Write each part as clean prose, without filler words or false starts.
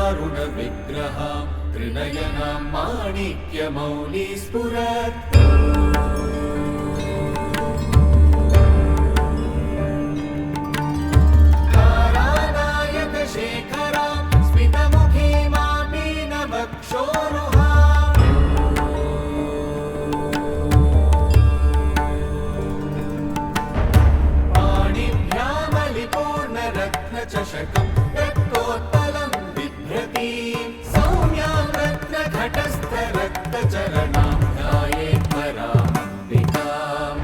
सिन्दूरारुणविग्रहां त्रिनयनां माणिक्यमौलिस्फुरत् तारानायकशेखरां स्मितमुखीमां मीनवक्षोरुहां पाणिभ्यामलिपूर्णरत्नचषकं रक्तोत्पलं बिभ्रतीं सौम्यां रत्नघटस्थरक्तचरणां ध्यायेत् परामम्बिकाम्।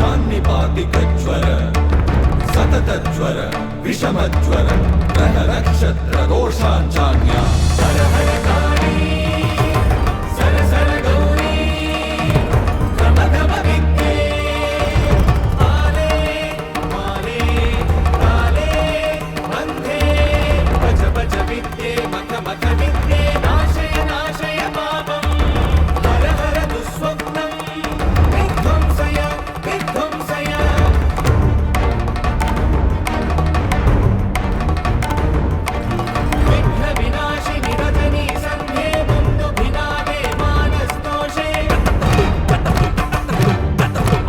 सान्निपातिकज्वर सततज्वर विषमज्वर ग्रह नक्षत्र दोषाञ्चान्या हर हर काली सर सर गौरी गम विद्ये आले माले काले बन्धे भज भज विद्ये मख मख विद्ये नाशय नाशय पापम् हर हर दुःस्वप्नं विध्वंसय विध्वंसय विघ्नविनाशिनि रजनी सन्ध्ये मुन्दुभिनादे मानस्तोषे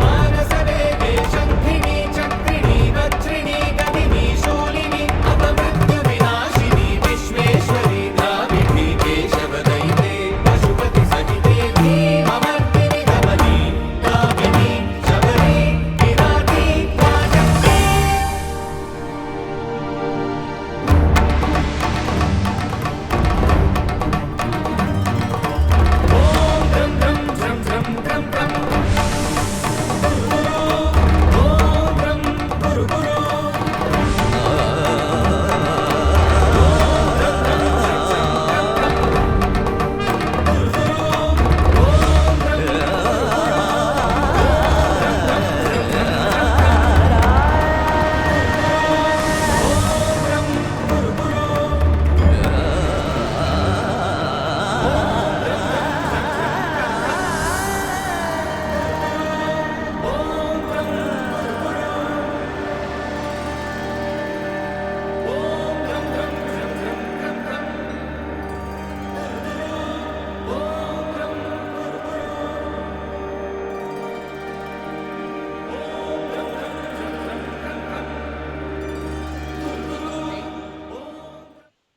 मानसवेगे शङ्खिनी चक्रिणी वज्रिणी गदिनी शूलिनी अपमृत्युविनाशिनी विश्वेश्वरी द्राविडी केशवदैते पशुपति सहिते धीममर्दिनि गमनी कामिनी शबरी विराटी वाचक्री ॐ द्रं द्रं द्रं द्रं द्रं द्रं ॐ द्रं गुरु गुरु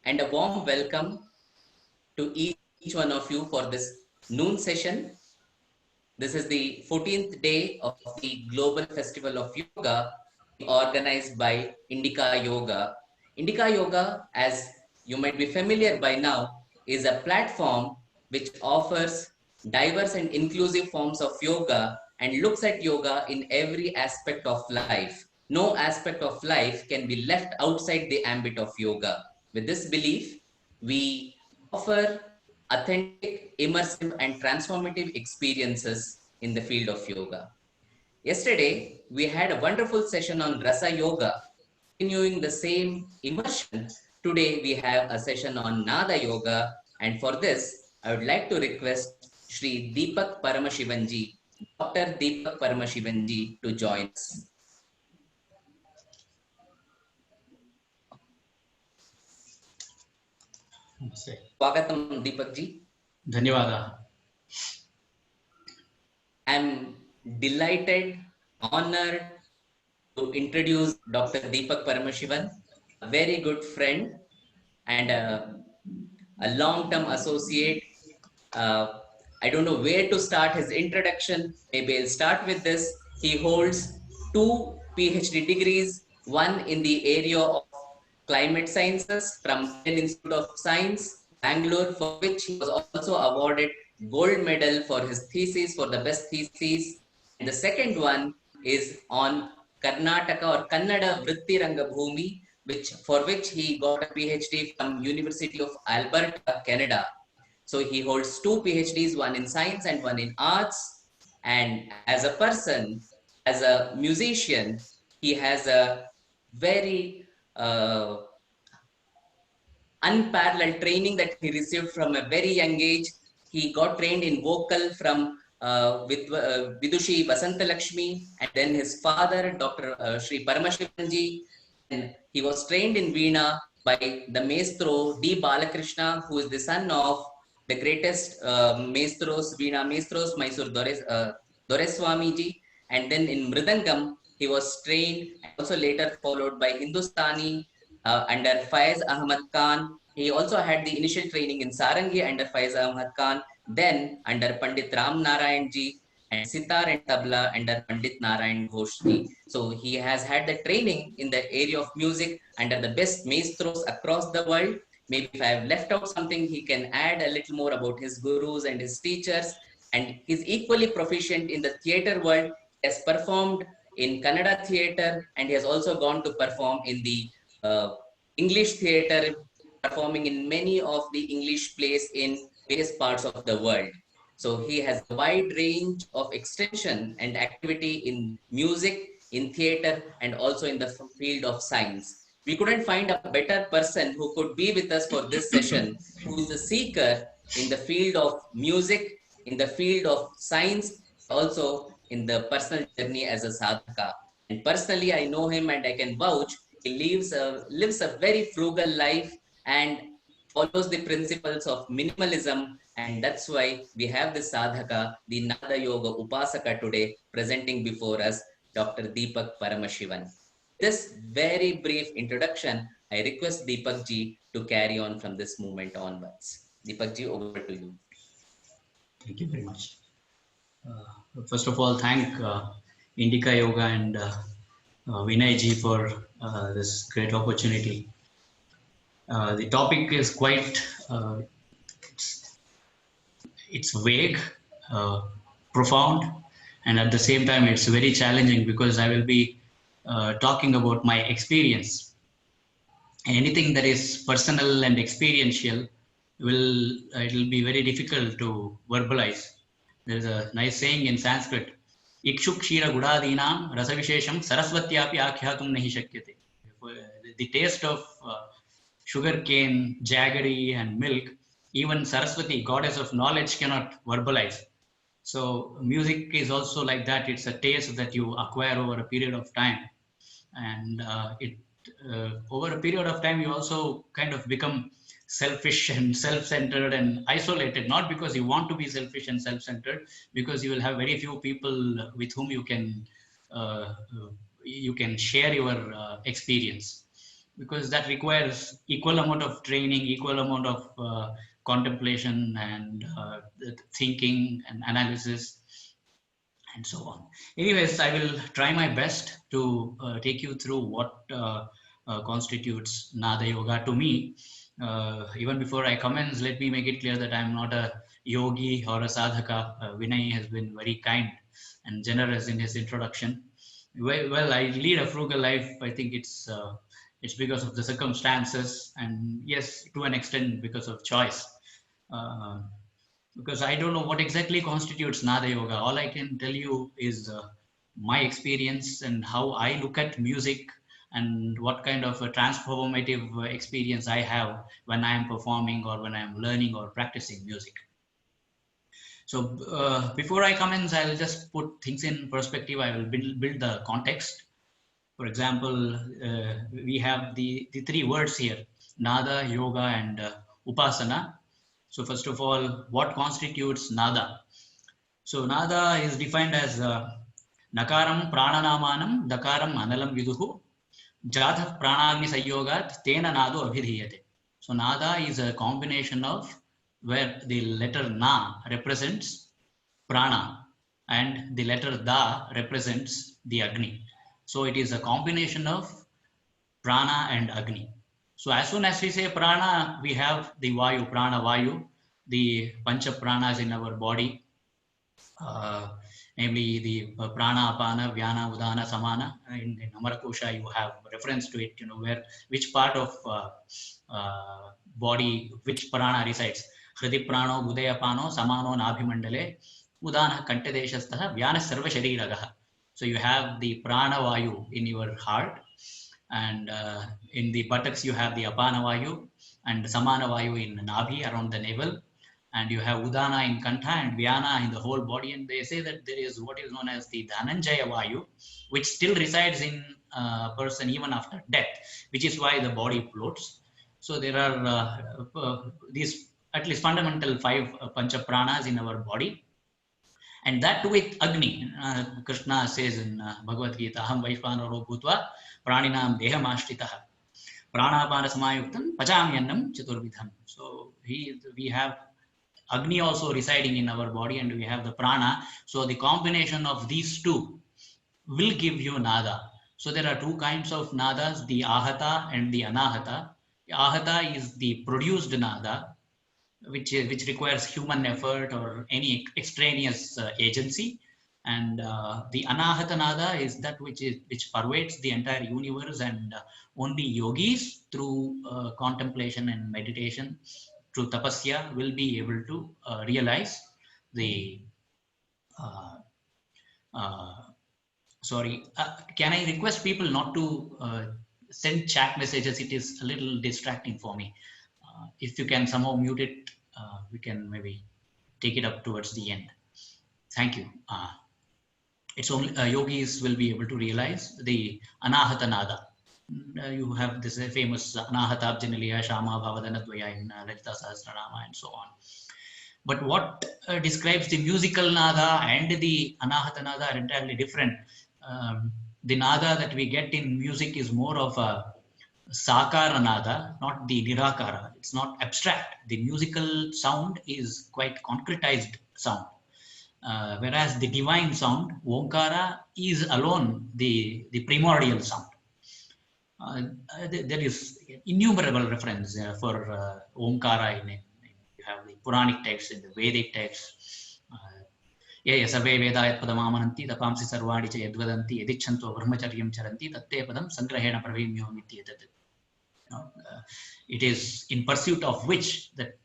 And a warm welcome to each one of you for this noon session. This is the 14th day of the Global Festival of Yoga organized by Indica Yoga. Indica Yoga, as you might be familiar by now, is a platform which offers diverse and inclusive forms of yoga and looks at yoga in every aspect of life. No aspect of life can be left outside the ambit of yoga. With this belief, we offer authentic, immersive, and transformative experiences in the field of yoga. Yesterday, we had a wonderful session on Rasa Yoga. Continuing the same immersion, today we have a session on Nada Yoga, and for this, I would like to request Shri Deepak Paramashivanji, Dr. Deepak Paramashivanji, to join us. नमस्ते। स्वागतम दीपक जी. धन्यवादाः. I'm delighted, honored to introduce Dr. Deepak Paramashivan, a very good friend and a long-term associate. Uh, I don't know where to start his introduction. Maybe I'll start with this. He holds 2 PhD degrees, one in the area of climate sciences from Indian Institute of Science, Bangalore, for which he was also awarded gold medal for his thesis, for the best thesis. And the second one is on Karnataka or Kannada Vritti Rangabhumi, for which he got a PhD from University of Alberta, Canada. So he holds 2 PhDs, one in science and one in arts. And as a person, as a musician, he has a very unparalleled training that he received from a very young age. He got trained in vocal from with Vidushi Vasanta Lakshmi, and then his father, Dr. Sri Paramashivanji, and he was trained in Veena by the maestro D. Balakrishna, who is the son of the greatest maestros, Veena maestros, Mysore Doreswami ji. And then in Mridangam, he was trained and also later followed by Hindustani under Faiz Ahmad Khan. He also had the initial training in Sarangi under Faiz Ahmad Khan, then under Pandit Ram Narayan ji, and sitar and tabla under Pandit Narayan Ghosh ji. So he has had the training in the area of music under the best maestros across the world. Maybe if I have left out something, he can add a little more about his gurus and his teachers. And he's equally proficient in the theater world. He has performed in Kannada theater, and he has also gone to perform in the English theater, performing in many of the English plays in various parts of the world. So he has a wide range of extension and activity in music, in theater, and also in the field of science. We couldn't find a better person who could be with us for this session, who is a seeker in the field of music, in the field of science, also in the personal journey as a sadhaka. And personally, I know him and I can vouch he lives a very frugal life and follows the principles of minimalism. And that's why we have this sadhaka, the Nada Yoga Upasaka today, presenting before us Dr. Deepak Paramashivan. This very brief introduction, I request Deepak ji to carry on from this moment onwards. Deepak ji, over to you. Thank you very much. First of all, thank Indica Yoga and Vinay ji for this great opportunity. The topic is quite it's vague, profound, and at the same time it's very challenging because I will be talking about my experience. Anything that is personal and experiential it'll be very difficult to verbalize. There's a nice saying in Sanskrit, Ikshuk Shira Gudadinam Rasavishesham Saraswatyapi Akhyatum Nahi Shakyate. The taste of sugar cane, jaggery, and milk, even Saraswati, goddess of knowledge, cannot verbalize. So music is also like that. It's a taste that you acquire over a period of time. And over a period of time, you also kind of become selfish and self-centered and isolated, not because you want to be selfish and self-centered, because you will have very few people with whom you can share your experience, because that requires equal amount of training, equal amount of contemplation and thinking and analysis and so on. Anyways, I will try my best to take you through what constitutes Nada Yoga to me. Even before I commence, let me make it clear that I am not a yogi or a sadhaka. Vinay has been very kind and generous in his introduction. Well, I lead a frugal life. I think it's because of the circumstances, and yes, to an extent because of choice. Because I don't know what exactly constitutes Nada Yoga. All I can tell you is my experience and how I look at music and what kind of a transformative experience I have when I am performing or when I am learning or practicing music. So before I commence, I'll just put things in perspective. I will build the context. For example, we have the three words here, Nada, Yoga, and upasana. So first of all, what constitutes nada? So nada is defined as nakaram prananamanam dakaram analam viduhu jatha pranagni sayogat tena nado abhidhiyate. So nada is a combination of where the letter na represents prana and the letter da represents the agni. So it is a combination of prana and agni. So as soon as we say prana, we have the vayu, prana vayu, the pancha pranas in our body, namely the prana, apana, vyana, udana, samana. In Amarkosha, you have reference to it, where which part of body, which prana resides. Hridi prano, budayapano, samano, nabhimandale, udana, kantadeshastha, vyana, sarva shariragaha. So you have the prana vayu in your heart, and in the buttocks you have the apana vayu and samana vayu in nabhi around the navel, and you have udana in kantha and vyana in the whole body. And they say that there is what is known as the dhananjaya vayu, which still resides in a person even after death, which is why the body floats. So there are these at least fundamental 5 pancha pranas in our body, and that with agni. Krishna says in Bhagavad Gita, aham vaishvanaro bhutva praninam deham ashtitah pranapana samayuktam pachamyannam chaturvidham. So we have agni also residing in our body, and we have the prana. So the combination of these two will give you nada. So there are 2 kinds of nadas, the ahata and the anahata. The ahata is the produced nada, which requires human effort or any extraneous agency, and the anahata nada is that which pervades the entire universe, and only yogis through contemplation and meditation, through tapasya, will be able to realize the can I request people not to send chat messages? It is a little distracting for me. If you can somehow mute it, we can maybe take it up towards the end. Thank you. It's only yogis will be able to realize the anahata nada. You have this famous anahata abjanaliya shama bhavadanadvaya in Lalita Sahasranama and so on. But what describes the musical nada and the anahata nada are entirely different. The nada that we get in music is more of a sakara nada, not the nirakara. It's not abstract. The musical sound is quite concretized sound. Whereas the divine sound, Omkara, is alone the primordial sound. There is innumerable reference for Omkara in you have the Puranic text, in the Vedic text. Ye sarve veda yat padamamananti tapamsi sarvani cha yadvadanti yadichanto brahmacharyam charanti tatte padam sangrahena pravimyo mityetat. It is in pursuit of which that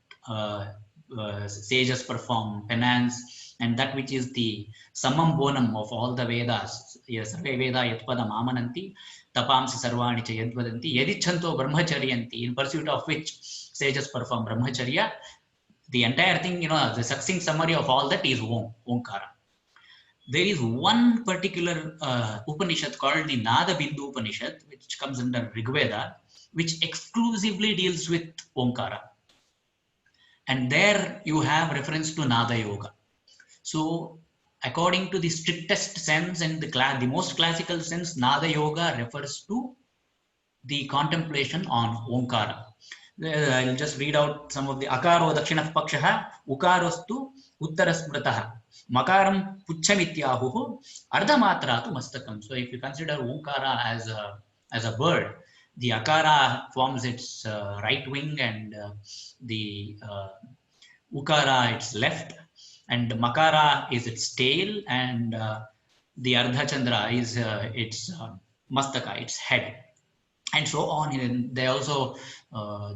sages perform penance, and that which is the summum bonum of all the Vedas. Sarve veda yat padam amananti tapamsi sarvani cha yadvadanti yadichanto brahmacharyanti, in pursuit of which sages perform brahmacharya. The entire thing, the succinct summary of all that is Omkara. There is one particular Upanishad called the Nada Bindu Upanishad, which comes under Rigveda, which exclusively deals with Omkara. And there you have reference to Nada Yoga. So according to the strictest sense and the most classical sense, Nada Yoga refers to the contemplation on Omkara. I'll just read out some of the akaro dakshinah pakshaha ukarostu uttarasmrataha makaram puchchamityahuhu ardhamatratu mastakam. So if you consider Omkara as a bird, the akara forms its right wing, and the ukara its left, and makara is its tail, and the ardhachandra is its mastaka, its head, and so on. And they also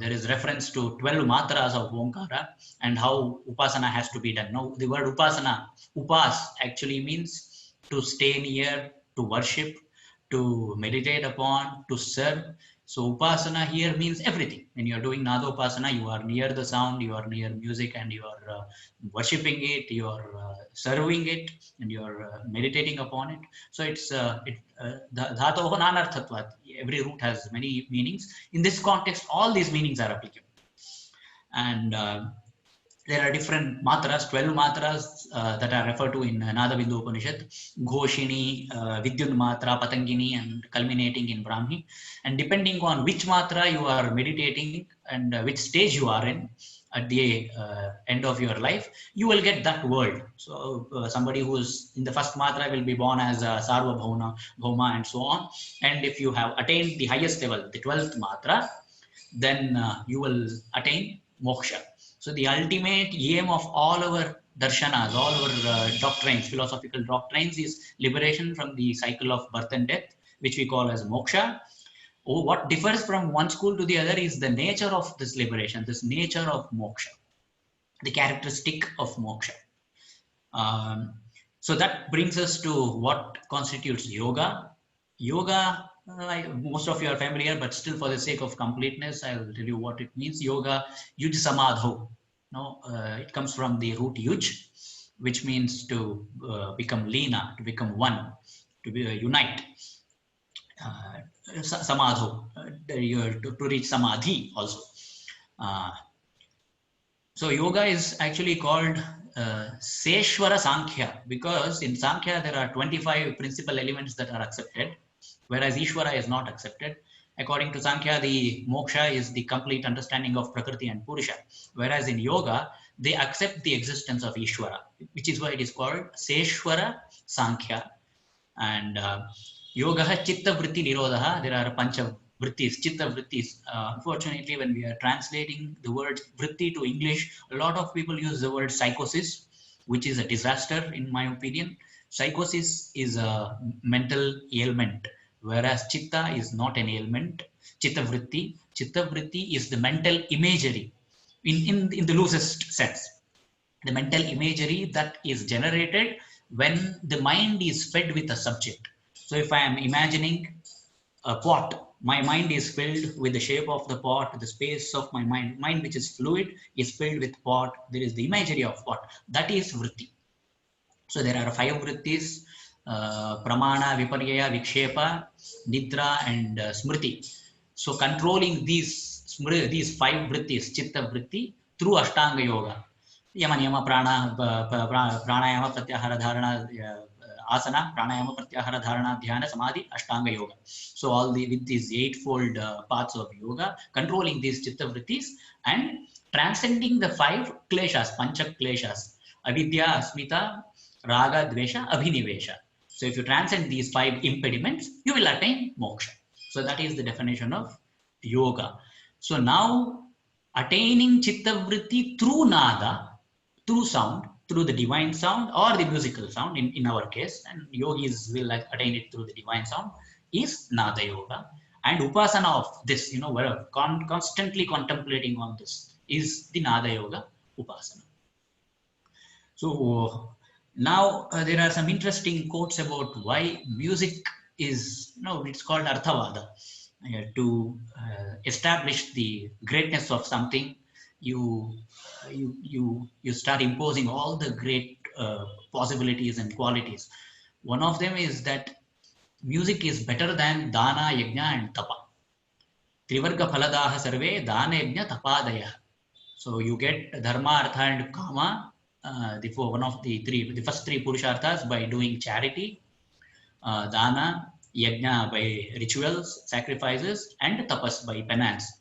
there is reference to 12 matras of Omkara and how upasana has to be done. Now the word upasana, upas, actually means to stay near, to worship, to meditate upon, to serve. So upasana here means everything. When you are doing Nadopasana, you are near the sound, you are near music, and you are worshipping it, you are serving it, and you are meditating upon it. So it's dhatoho nanarthatvat. Every root has many meanings. In this context, all these meanings are applicable. And there are different matras, 12 matras that are referred to in Nadabindu Upanishad, Ghoshini, Vidyun Matra, Patangini, and culminating in Brahmi. And depending on which matra you are meditating and which stage you are in at the end of your life, you will get that world. So somebody who is in the first matra will be born as Sarva Bhauma, and so on. And if you have attained the highest level, the 12th matra, then you will attain moksha. So the ultimate aim of all our darshanas, all our doctrines, philosophical doctrines, is liberation from the cycle of birth and death, which we call as moksha. What differs from one school to the other is the nature of this liberation, this nature of moksha, the characteristic of moksha. So that brings us to what constitutes yoga. Yoga, most of you are familiar, but still for the sake of completeness, I will tell you what it means. Yoga, yuj samadho. No, it comes from the root yuj, which means to become lina, to become one, to be unite. Samadho, to reach samadhi also. So yoga is actually called Seshwara Sankhya, because in Sankhya there are 25 principal elements that are accepted, whereas Ishwara is not accepted. According to Sankhya, the moksha is the complete understanding of Prakriti and Purusha, whereas in yoga, they accept the existence of Ishwara, which is why it is called Seshwara Sankhya. And yoga chitta vritti nirodha, there are pancha vrittis, chitta vrittis. Unfortunately, when we are translating the word vritti to English, a lot of people use the word psychosis, which is a disaster in my opinion. Psychosis is a mental ailment, whereas chitta is not an ailment. Chitta vritti is the mental imagery in the loosest sense. The mental imagery that is generated when the mind is fed with a subject. So if I am imagining a pot, my mind is filled with the shape of the pot, the space of my mind which is fluid is filled with pot. There is the imagery of pot. That is vritti. So there are 5 vrittis, pramana, viparyaya, vikshepa, nidra, and smriti. So controlling these 5 vrittis, chitta vritti, through Ashtanga Yoga, yama niyama prana, pranayama, pratyahara dharana, asana, pranayama, pratyahara dharana, dhyana, samadhi, Ashtanga Yoga. So all with these 8-fold paths of yoga, controlling these chitta vrittis and transcending the 5 kleshas, pancha kleshas, avidya, asmita, raga, dvesha, abhinivesha. So if you transcend these 5 impediments, you will attain moksha. So that is the definition of yoga. So now attaining chitta vritti through nada, through sound, through the divine sound or the musical sound in our case, and yogis will attain it through the divine sound, is nada yoga. And upasana of this, we're constantly contemplating on this, is the nada yoga upasana. So now there are some interesting quotes about why music is, it's called Arthavada. To establish the greatness of something, you start imposing all the great possibilities and qualities. One of them is that music is better than dana, yajna, and tapa. Trivarga phaladaha sarve dana, yajna, tapadaya. So you get dharma, artha, and kama, the first 3 purusharthas by doing charity, dana, yajna by rituals, sacrifices, and tapas by penance.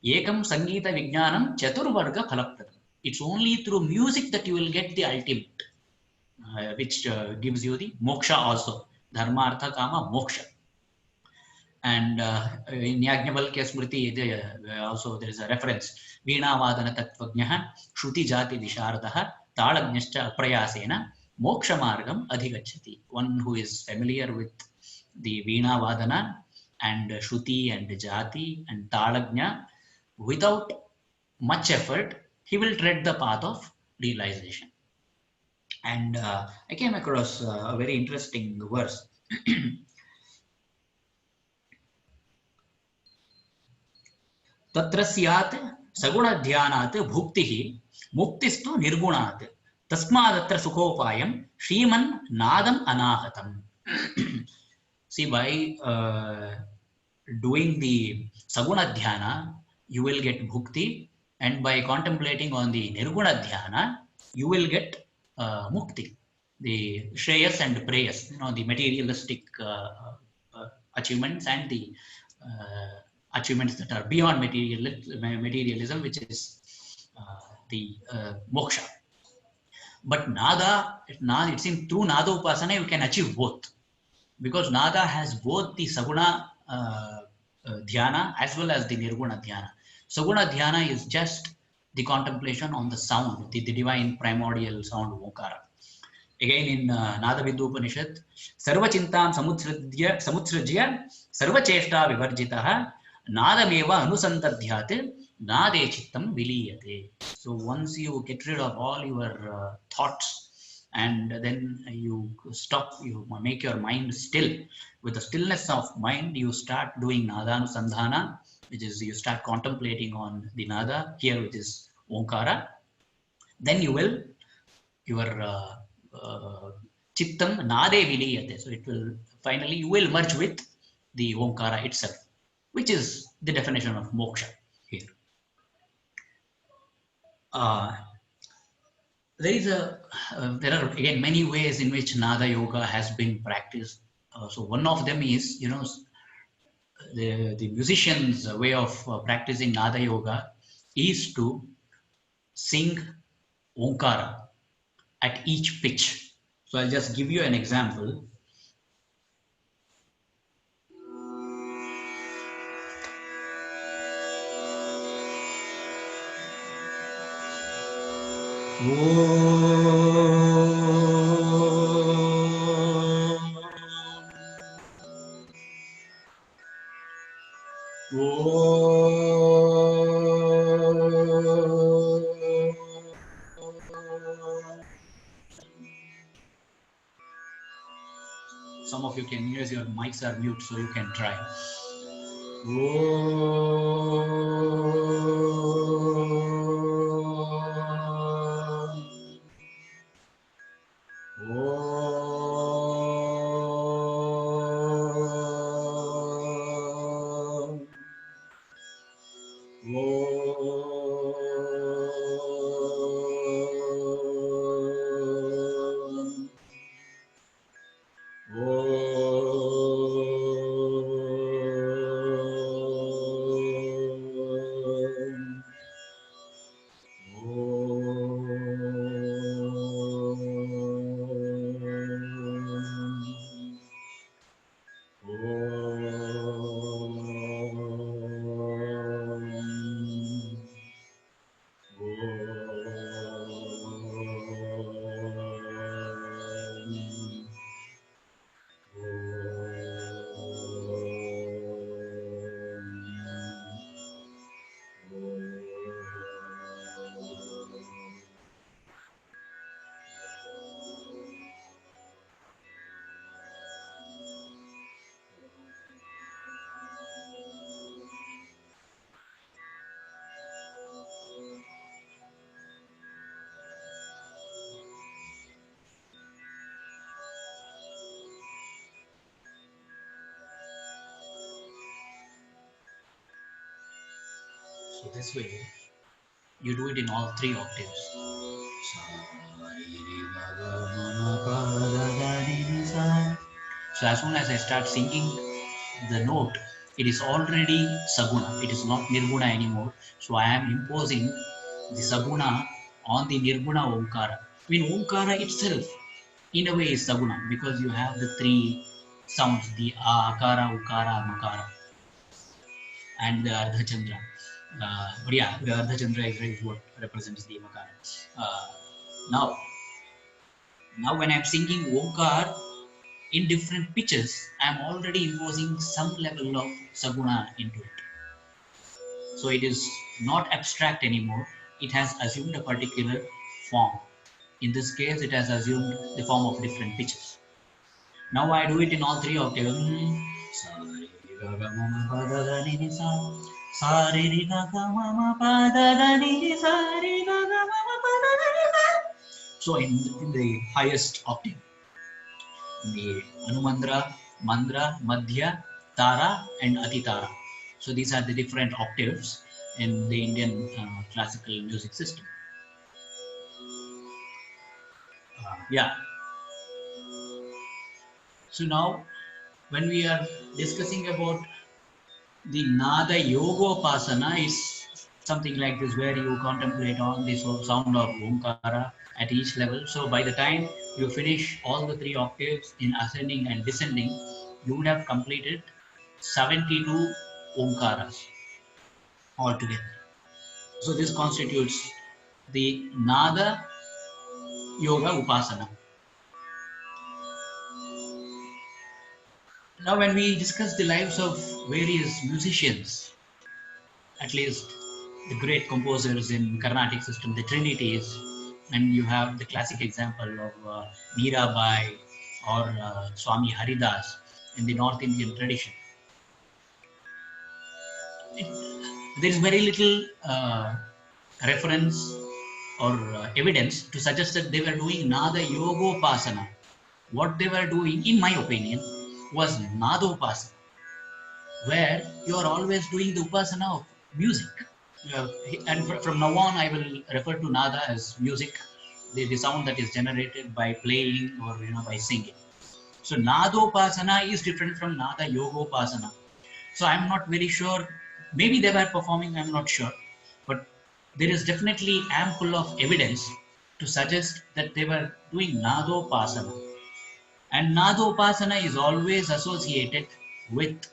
Ekam Sangeeta Vijnanam Chaturvarga Phalapradam. It's only through music that you will get the ultimate, which gives you the moksha also. Dharma, artha, kama, moksha. And in Yajnavalkya Smriti, also there is a reference. Veena Vadana Tattvajnaha Shruti Jati Visharadaha Talajnascha Aprayasena Moksha Margam Adhigachati. One who is familiar with the Veena Vadana and Shruti and Jati and Talajna, without much effort, he will tread the path of realization. And I came across a very interesting verse. Tatra syat saguna dhyanat bhuktihi muktistu nirgunat tasmadatra sukhopayam shriman nadam anahatam. See, by doing the saguna dhyana, you will get bhukti, And by contemplating on the Nirguna Dhyana, you will get mukti, the shreyas and prayas, the materialistic achievements and the achievements that are beyond materialism, which is the moksha. But nada, it seems through nada upasana you can achieve both, because nada has both the saguna dhyana as well as the nirguna dhyana. Saguna dhyana is just the contemplation on the sound, the divine primordial sound Omkara. Again in Nada Vidhu Upanishad, Sarva Chintam Samutsrajya Sarva Cheshta Vivarjitaha Nadameva Anusantadhyate Nade Chittam Viliyate. So once you get rid of all your thoughts and then you stop, you make your mind still. With the stillness of mind, you start doing Nadanusandhana, which is you start contemplating on the Nada here, which is Omkara. Then you will, your Chittam Nade Viliyate. So it will finally, you will merge with the Omkara itself, which is the definition of moksha here. There are again many ways in which Nada Yoga has been practiced. So one of them is, the musician's way of practicing Nada Yoga is to sing Omkara at each pitch. So I'll just give you an example. Some of you can use your mics are mute, so you can try. So this way, you do it in all three octaves. So as soon as I start singing the note, it is already Saguna. It is not Nirguna anymore. So I am imposing the Saguna on the Nirguna Omkara. I mean, Omkara itself, in a way, is Saguna, because you have the three sounds, the Akara, Ukara, Makara, and the Ardhachandra. But yeah, the Ardhachandra is what represents the Makara. Now when I'm singing Omkar in different pitches, I'm already imposing some level of Saguna into it. So it is not abstract anymore. It has assumed a particular form. In this case, it has assumed the form of different pitches. Now I do it in all three octaves. So in the highest octave, the Anumandra, Mandra, Madhya, Tara and Atitara. So these are the different octaves in the Indian classical music system. Yeah. So now, when we are discussing about the Nada Yogopasana, is something like this, where you contemplate on the sound of Omkara at each level. So by the time you finish all the three octaves in ascending and descending, you would have completed 72 Omkaras altogether. So this constitutes the Nada Yoga Upasana. Now, when we discuss the lives of various musicians, at least the great composers in Carnatic system, the Trinities, and you have the classic example of Mirabai or Swami Haridas in the North Indian tradition. There is very little reference or evidence to suggest that they were doing Nada Yogopasana. What they were doing, in my opinion, was Nadopasana, where you are always doing the upasana of music. Uh, and from now on, I will refer to Nada as music, the sound that is generated by playing or by singing. So Nadopasana is different from Nada Yogopasana. So I'm not very sure. Maybe they were performing, I'm not sure. But there is definitely ample of evidence to suggest that they were doing Nadopasana. And Nadopasana is always associated with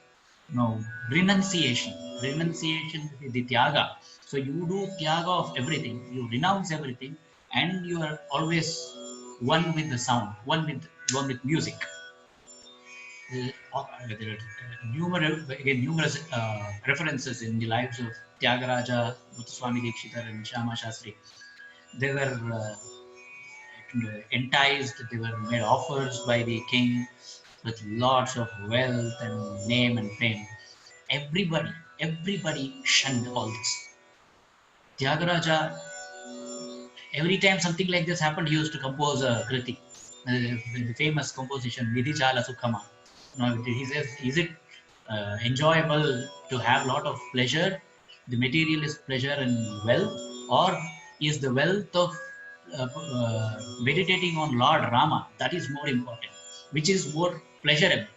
renunciation. Renunciation is the Tyaga. So you do Tyaga of everything, you renounce everything, and you are always one with the sound, one with music. There are numerous references in the lives of Tyagaraja, Muthuswami Dikshitar, and Shyama Shastri. They were enticed, they were made offers by the king with lots of wealth and name and fame. Everybody shunned all this. Tyagaraja, every time something like this happened, he used to compose a kriti, the famous composition Nidhi Chala Sukhama. He says, is it enjoyable to have a lot of pleasure, the materialist pleasure and wealth, or is the wealth of meditating on Lord Rama, that is more important? Which is more pleasurable,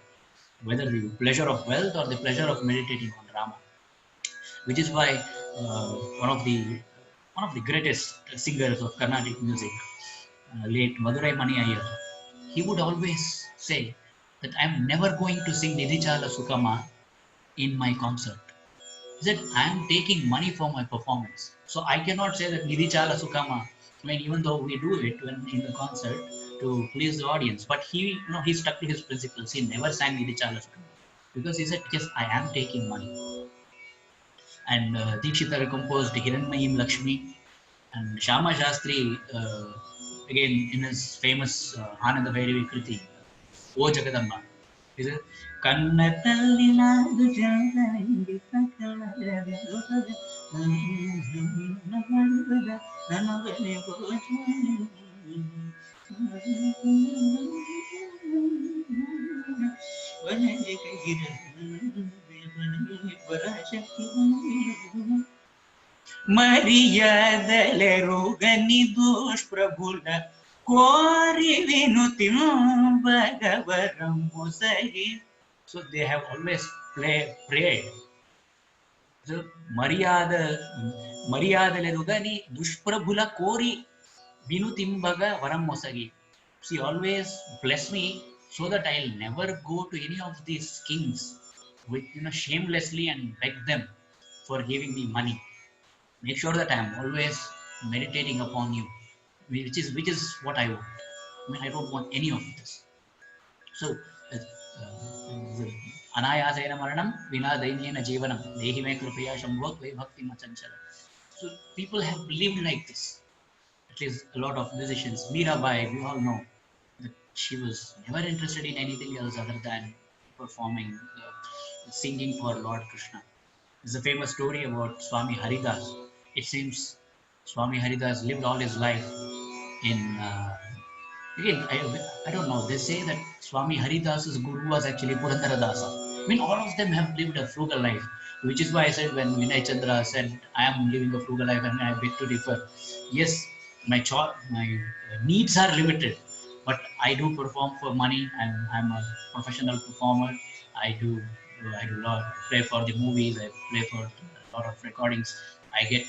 whether the pleasure of wealth or the pleasure of meditating on Rama? Which is why one of the greatest singers of Carnatic music, late Madurai Mani Iyer, he would always say that I'm never going to sing Nidhi Chala Sukhama in my concert. He said, I'm taking money for my performance. So I cannot say that Nidhi Chala Sukhama, even though we do it when in the concert to please the audience, but he stuck to his principles. He never sang Nidhi Chala Sukhama because he said, yes, I am taking money. And Dikshitar composed Hiranmayim Lakshmi, and Shyama Shastri, again in his famous Ananda Bhairavi Kriti, O Jagadamba, he said, Kannatallinadu Janandi మర్యాదలెరుగని దుష్ప్రభుల కోరి వినుతింబగవరము సరి. So they have always prayed. So మర్యాదలెరుగని దుష్ప్రభుల కోరి వినుతింబగ వరం మొసగి. She always bless me so that I'll never go to any of these kings with shamelessly and beg them for giving me money. Make sure that I am always meditating upon you, which is what I want. I don't want any of this. So anayasena maranam vina dainyena jeevanam dehi me kripaya shambho tvai bhakti machanchalam. So people have lived like this. At least a lot of musicians, Mirabai, we all know that she was never interested in anything else other than performing, singing for Lord Krishna. There's a famous story about Swami Haridas. It seems Swami Haridas lived all his life in, again, I don't know, they say that Swami Haridas's guru was actually Purandaradasa. I mean, all of them have lived a frugal life, which is why I said when Vinay Chandra said, I am living a frugal life and I beg to differ. Yes, my needs are limited, but I do perform for money. I'm a professional performer. I do I do lot play for the movies. I play for a lot of recordings. I get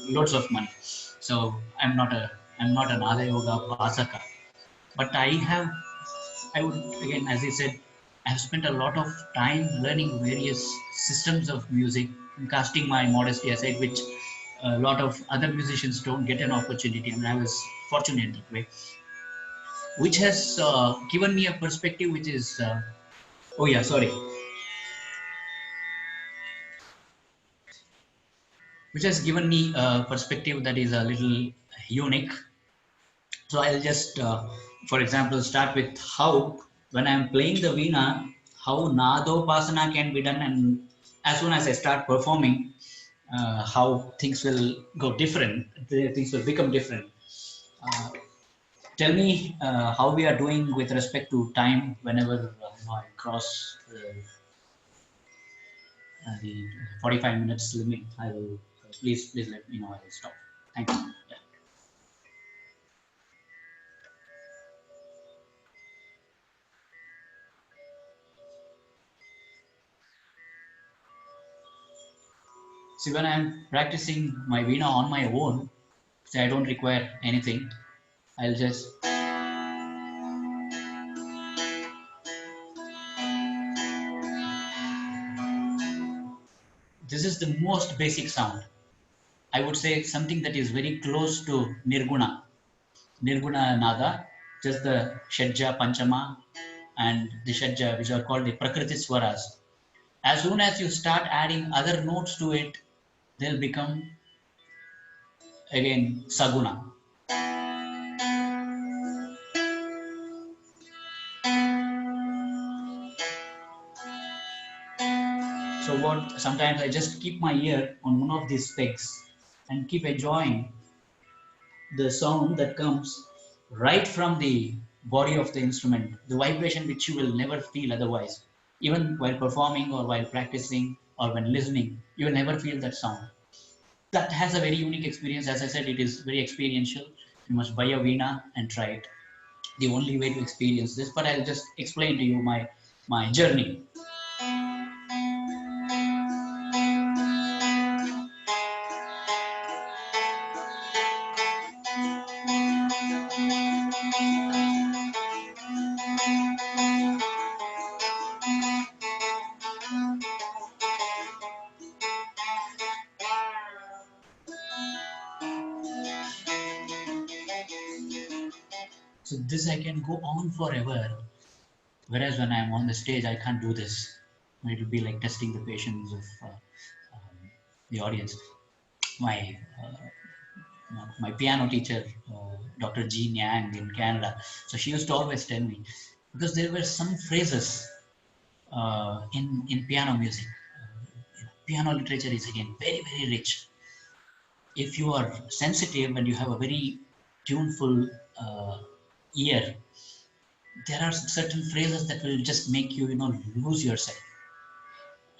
loads of money. So I'm not an Ada Yoga Pasaka, but I would again, as I said, I have spent a lot of time learning various systems of music, casting my modesty aside, which a lot of other musicians don't get an opportunity, and I was fortunate that way, which has given me a perspective which is, oh yeah, sorry, which has given me a perspective that is a little unique. So I'll just, for example, start with how when I'm playing the veena, how nadopasana can be done, and as soon as I start performing, how things will go different. Things will become different. Uh, Tell me how we are doing with respect to time. Whenever I cross the 45 minutes limit, I will please let me know. I will stop. Thank you. Yeah. See, when I'm practicing my veena on my own, say I don't require anything. I'll just this is the most basic sound. I would say something that is very close to Nirguna. Nirguna Nada, just the Shadja Panchama and the Shadja, which are called the Prakriti Swaras. As soon as you start adding other notes to it, they'll become again Saguna. So what sometimes I just keep my ear on one of these pegs and keep enjoying the sound that comes right from the body of the instrument, the vibration which you will never feel otherwise. Even while performing or while practicing or when listening, you will never feel that sound. That has a very unique experience. As I said, it is very experiential. You must buy a veena and try it. The only way to experience this, but I'll just explain to you my journey. So this I can go on forever. Whereas when I'm on the stage, I can't do this. It will be like testing the patience of the audience. My my piano teacher, Dr. Jean Yang in Canada, so she used to always tell me because there were some phrases in piano music. Piano literature is again very rich. If you are sensitive and you have a very tuneful ear, there are certain phrases that will just make you, you know, lose yourself.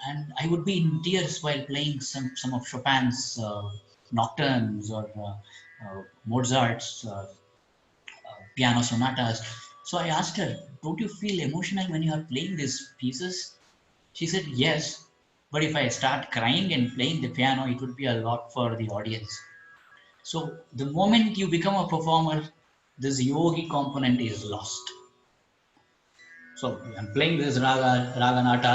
And I would be in tears while playing some of Chopin's nocturnes or Mozart's piano sonatas. So I asked her, "Don't you feel emotional when you are playing these pieces?" She said, "Yes, but if I start crying and playing the piano, it would be a lot for the audience." So the moment you become a performer, this yogi component is lost. So I'm playing this raganata.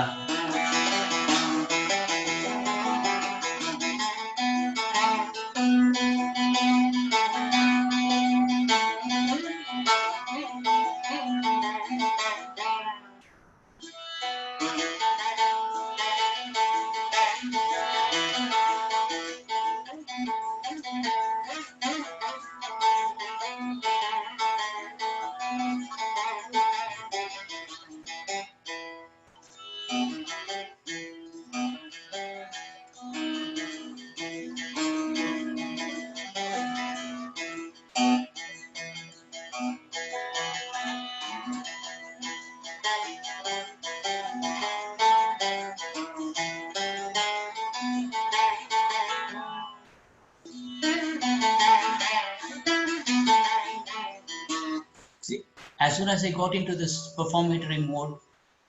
As soon as I got into this performatory mode,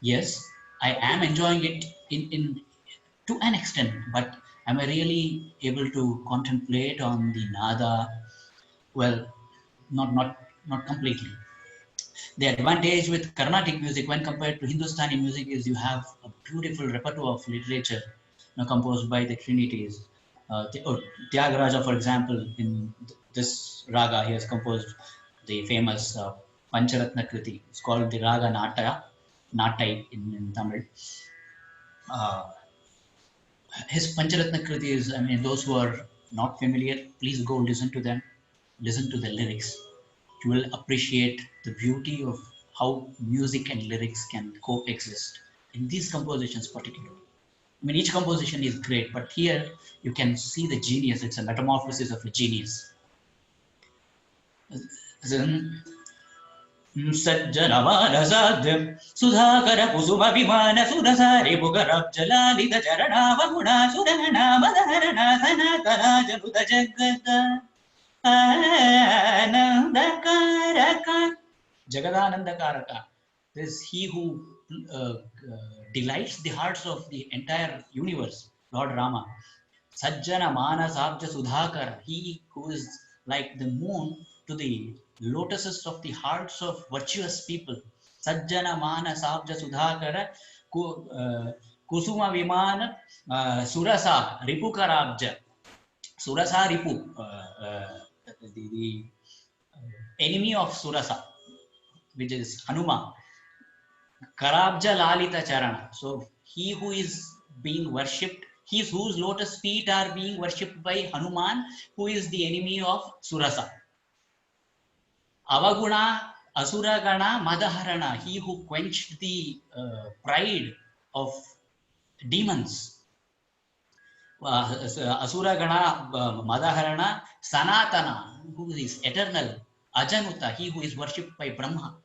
yes, I am enjoying it in to an extent, but am I really able to contemplate on the nada? Well, not completely. The advantage with Carnatic music when compared to Hindustani music is you have a beautiful repertoire of literature, composed by the Trinities. Tyagaraja, for example, in this raga, he has composed the famous Pancharatna Kriti. It's called the Raga Natai in Tamil. Uh, his Pancharatna Kriti is, I mean, those who are not familiar, please go listen to them, listen to the lyrics. You will appreciate the beauty of how music and lyrics can coexist in these compositions, particularly. I mean, each composition is great, but here you can see the genius. It's a metamorphosis of a genius. सज्जनमानसाद्यं Sudhakar कुसुमविमान सुरसारि पुगरब्जलालित चरणावगुणा सुरगणामदहरणा सनातनाजनुत जगत Anandakaraka. Jagadanandakaraka. This is he who delights the hearts of the entire universe, Lord Rama. Sajjana Manasabja Sudhakara. He who is like the moon to the lotuses of the hearts of virtuous people. Sajjana Manasabja Sudhakara Kusuma Vimana Surasa Ripukarabja. Surasa Ripu, the enemy of Surasa, which is Hanuma. Karabja Lalita Charana. So he who is being worshipped, whose lotus feet are being worshipped by Hanuman, who is the enemy of Surasa. Avaguna Asuragana Madaharana, he who quenched the pride of demons. Asura Gana Madaharana Sanatana, who is eternal, Ajanuta, he who is worshipped by Brahma.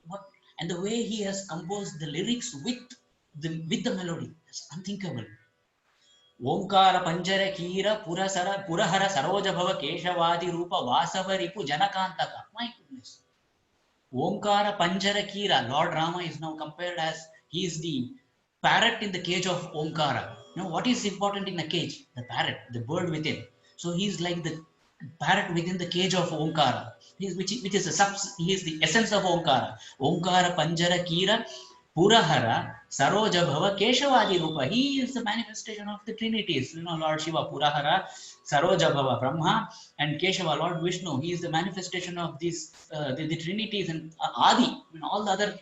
What, and the way he has composed the lyrics with the melody, it's unthinkable. Omkara Panjara Kira Purahara Saroja Bhava Keshavadi Rupa Vasava Ripu Janakantaka. My goodness. Omkara Panjara Kira, Lord Rama is now compared as he is the parrot in the cage of Omkara. You know, what is important in a cage? The parrot, the bird within. So he is like the parrot within the cage of Omkara, he is the essence of Omkara. Omkara Panjara Kira Purahara Saroja Bhava Keshavadi Rupa. He is the manifestation of the Trinities. You know, Lord Shiva, Purahara, Saroja Bhava, Brahma, and Keshava, Lord Vishnu. He is the manifestation of these the Trinities and Adi, all the other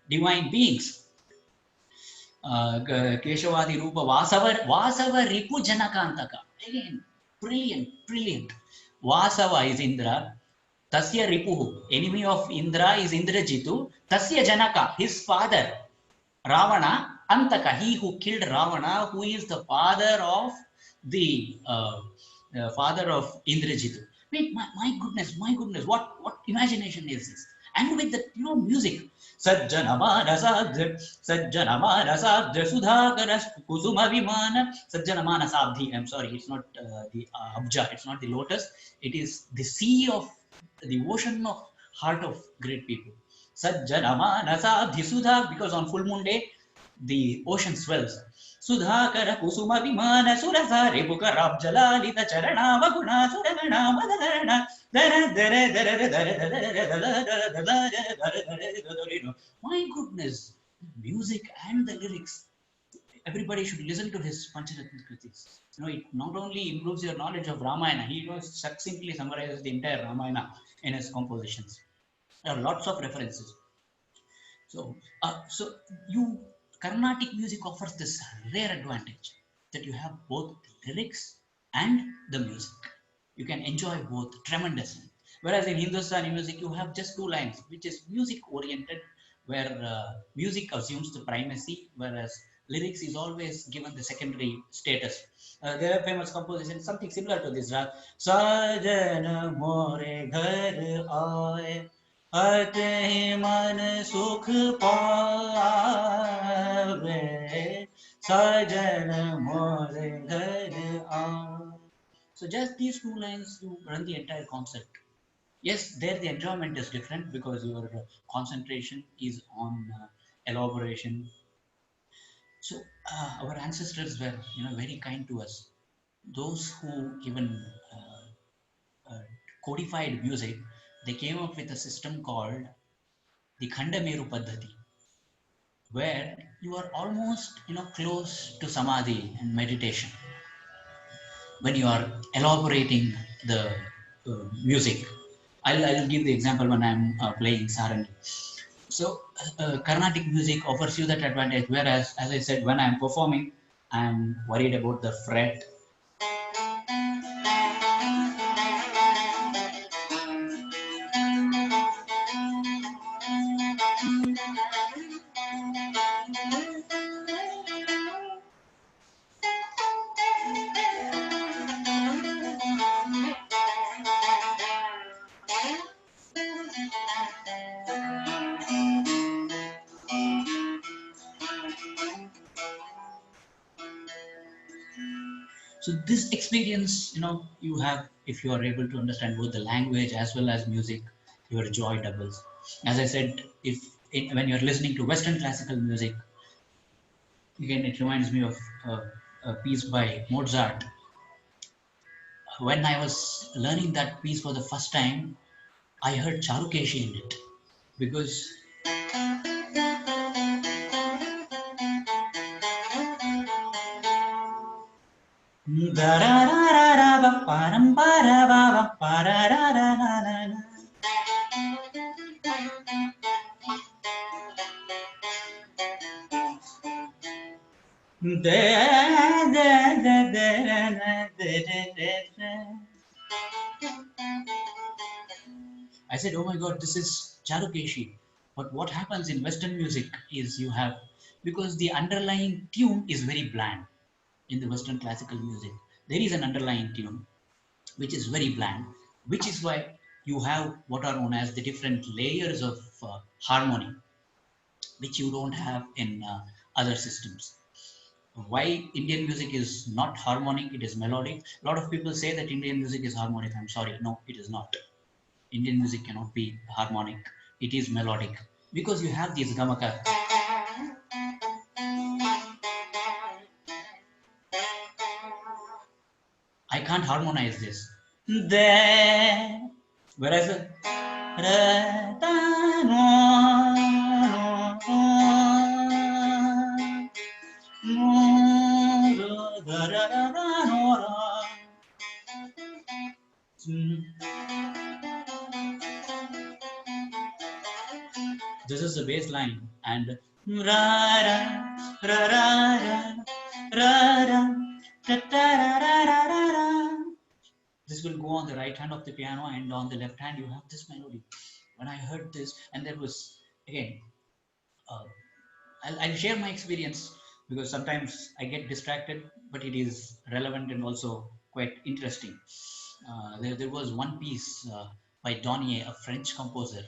divine beings. Keshavadi Rupa Vasava Ripu Janakantaka. Again, brilliant. Vasava is Indra. Tasya Ripuhu, enemy of Indra is Indrajitu. Tasya Janaka, his father. Ravana, Antaka, he who killed Ravana, who is the father of the Indrajitu. Wait, my goodness, what imagination is this? And with the music. Sajjanamana Sabdha Sudhakara Kusuma Vimana Sajjanamana Sabdhi. I'm sorry, it's not the Abja, it's not the lotus, it is the sea of the ocean of heart of great people. Sajjanamana Sabdhi Sudha, because on full moon day the ocean swells. Sudhakara Kusuma Vimana Surasa Rebuka Rabjalalita Charana Vaguna Suragana Madharana. My goodness, music and the lyrics. Everybody should listen to his Pancharatna Kritis. It not only improves your knowledge of Ramayana, he succinctly summarizes the entire Ramayana in his compositions. There are lots of references. So Carnatic music offers this rare advantage that you have both the lyrics and the music. You can enjoy both tremendously. Whereas in Hindustani music, you have just two lines, which is music oriented, where music assumes the primacy, whereas lyrics is always given the secondary status. There are famous compositions, something similar to this. Sajana more ghar aaye, ate man sukh paave, sajana more ghar aaye. So just these two lines, you run the entire concept. Yes, there the enjoyment is different because your concentration is on elaboration. So our ancestors were, very kind to us. Those who even uh, codified music, they came up with a system called the Khandameru Paddhati, where you are almost, close to samadhi and meditation when you are elaborating the music. I'll give the example when I'm playing sarang. So Carnatic music offers you that advantage, whereas, as I said, when I'm performing, I'm worried about the fret. So this experience, you have, if you are able to understand both the language as well as music, your joy doubles. As I said, when you're listening to Western classical music, again it reminds me of a piece by Mozart. When I was learning that piece for the first time, I heard Charukeshi in it because I said, oh my God, this is Charukeshi. But what happens in Western music is you have, because the underlying tune is very bland in the Western classical music. There is an underlying tune which is very bland, which is why you have what are known as the different layers of harmony, which you don't have in other systems. Why Indian music is not harmonic, it is melodic. A lot of people say that Indian music is harmonic. I'm sorry, no, it is not. Indian music cannot be harmonic. It is melodic because you have these gamaka. I can't harmonize this. There, whereas this is the bass line and ra ra ra ra ra ra ra. This will go on the right hand of the piano, and on the left hand you have this melody. When I heard this, and there was again, uh, I'll share my experience because sometimes I get distracted, but it is relevant and also quite interesting. There was one piece by Donier, a French composer.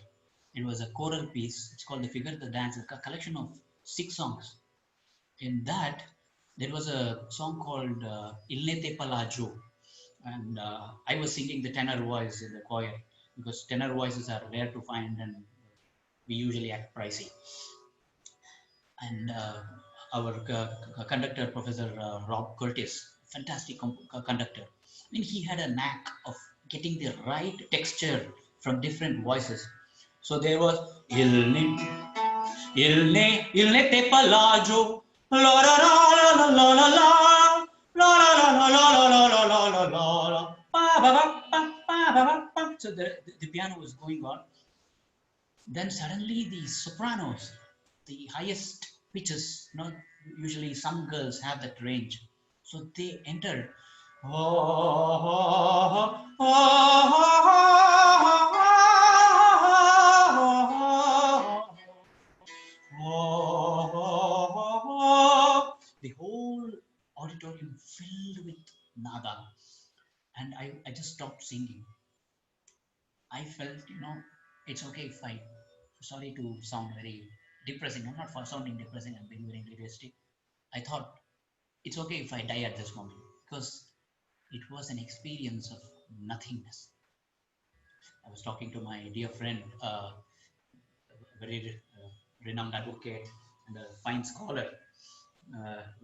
It was a choral piece. It's called The Figure the Dance, a collection of 6 songs. In that, there was a song called Il n'était pas là Joe. And I was singing the tenor voice in the choir because tenor voices are rare to find and we usually act pricey. And our conductor, Professor Rob Curtis, fantastic conductor. I mean, he had a knack of getting the right texture from different voices. So there was il n'était pas là Joe, la la la la la la la la la la la la la la la la la. So the piano was going on. Then suddenly the sopranos, the highest pitches, usually some girls have that range. So they entered. The whole auditorium filled with nada. And I just stopped singing. I felt, it's okay if I, sorry to sound very depressing. I'm not for sounding depressing, I'm being very realistic. I thought it's okay if I die at this moment because it was an experience of nothingness. I was talking to my dear friend, very renowned advocate and a fine scholar,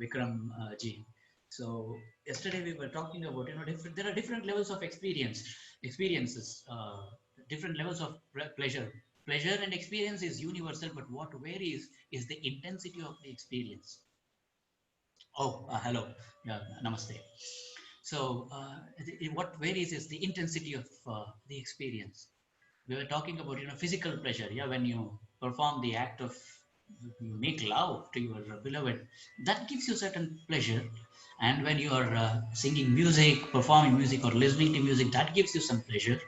Vikram ji. So yesterday we were talking about, different, there are different levels of experiences, different levels of pleasure. Pleasure and experience is universal, but what varies is the intensity of the experience. Oh, hello. Yeah, namaste. So, what varies is the intensity of the experience. We were talking about, physical pleasure. Yeah, when you perform the act of, you make love to your beloved, that gives you certain pleasure. And when you are singing music, performing music, or listening to music, that gives you some pleasure.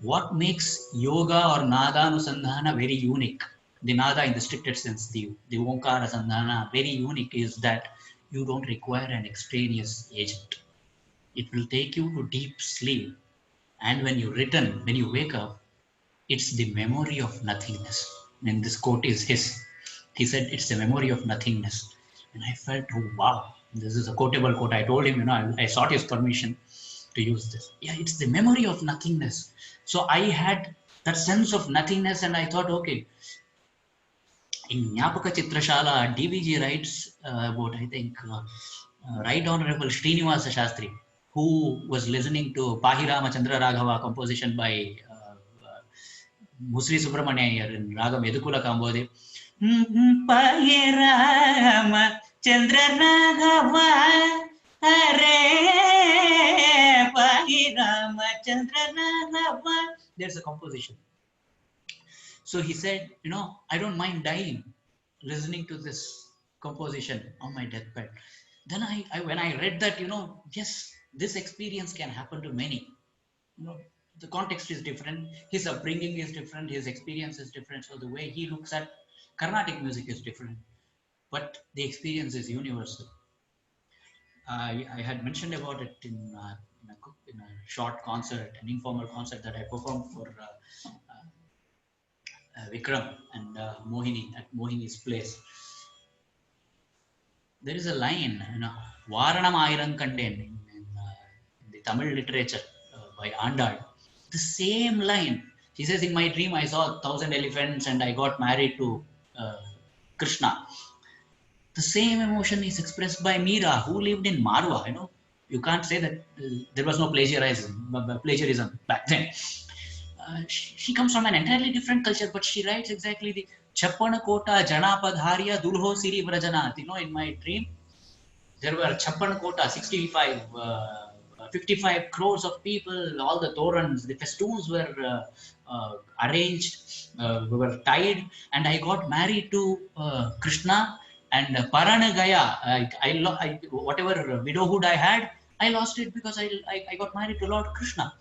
What makes yoga or nada anusandhana very unique? The nada in the strictest sense, the Omkara Sandhana, very unique is that you don't require an extraneous agent. It will take you to deep sleep. And when you return, when you wake up, it's the memory of nothingness. And this quote is his. He said, it's the memory of nothingness. And I felt, oh, wow, this is a quotable quote. I told him, I sought his permission to use this. Yeah, it's the memory of nothingness. So I had that sense of nothingness, and I thought, okay, in Nyapaka Chitrashala, DVG writes about, I think, Right Honorable Srinivasa Shastri, who was listening to Pahirama Chandra Raghava composition by Musri Subramania Iyer in Ragam Edukula Kambode. Pahirama Chandra Raghava Hare Pahirama Chandra Raghava. There's a composition. So he said, I don't mind dying listening to this composition on my deathbed. Then when I read that, yes, this experience can happen to many. You know, the context is different, his upbringing is different, his experience is different. So the way he looks at Carnatic music is different, but the experience is universal. I had mentioned about it in a short concert, an informal concert that I performed for Vikram and Mohini at Mohini's place. There is a line, Varanam Ayiram Kanden in the Tamil literature by Andal. The same line. He says, in my dream, I saw 1,000 elephants and I got married to uh, Krishna. The same emotion is expressed by Meera, who lived in Marwa. You can't say that there was no plagiarism back then. She comes from an entirely different culture, but she writes exactly the Chappana Kota Janapadharya Dulho Siri Vrajanath. In my dream, there were Chappan Kota, 65, 55 crores of people, all the torans, the festoons were arranged, were tied, and I got married to Krishna and Paranagaya. Whatever widowhood I had, I lost it because I got married to Lord Krishna.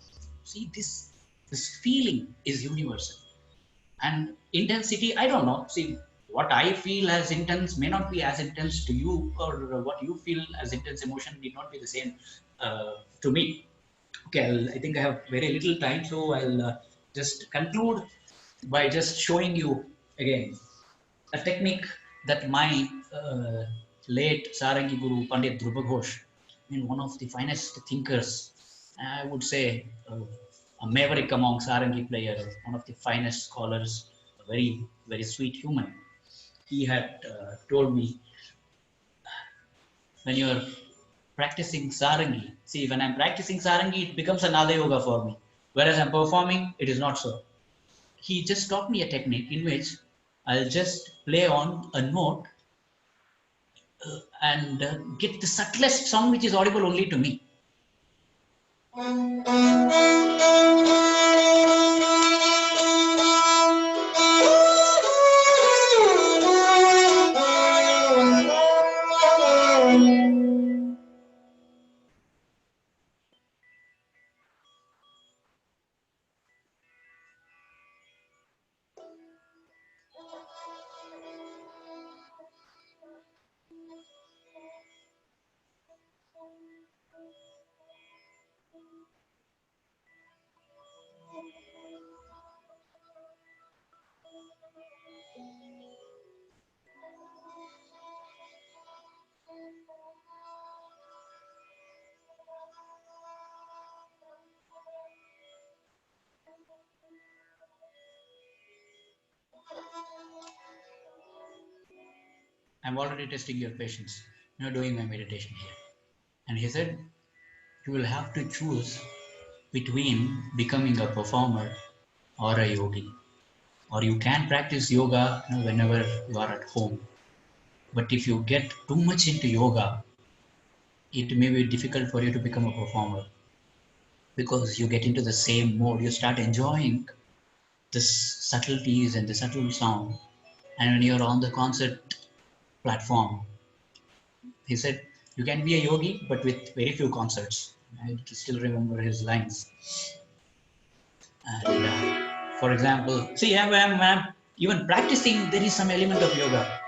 See, this feeling is universal. And intensity, I don't know. See, what I feel as intense may not be as intense to you, or what you feel as intense emotion need not be the same to me. Okay, I think I have very little time, so I'll just conclude by just showing you again a technique that my late Sarangi Guru Pandit Dhruva Ghosh, one of the finest thinkers, I would say a maverick among Sarangi players, one of the finest scholars, a very, very sweet human. He had told me, when you're practicing Sarangi, see, when I'm practicing Sarangi, it becomes another yoga for me. Whereas I'm performing, it is not so. He just taught me a technique in which I'll just play on a note and get the subtlest sound which is audible only to me. I'm already testing your patience, doing my meditation here. And he said, you will have to choose between becoming a performer or a yogi. Or you can practice yoga whenever you are at home. But if you get too much into yoga, it may be difficult for you to become a performer because you get into the same mode. You start enjoying the subtleties and the subtle sound. And when you're on the concert platform, he said, you can be a yogi, but with very few concerts. I still remember his lines. And for example, see, I'm even practicing, there is some element of yoga.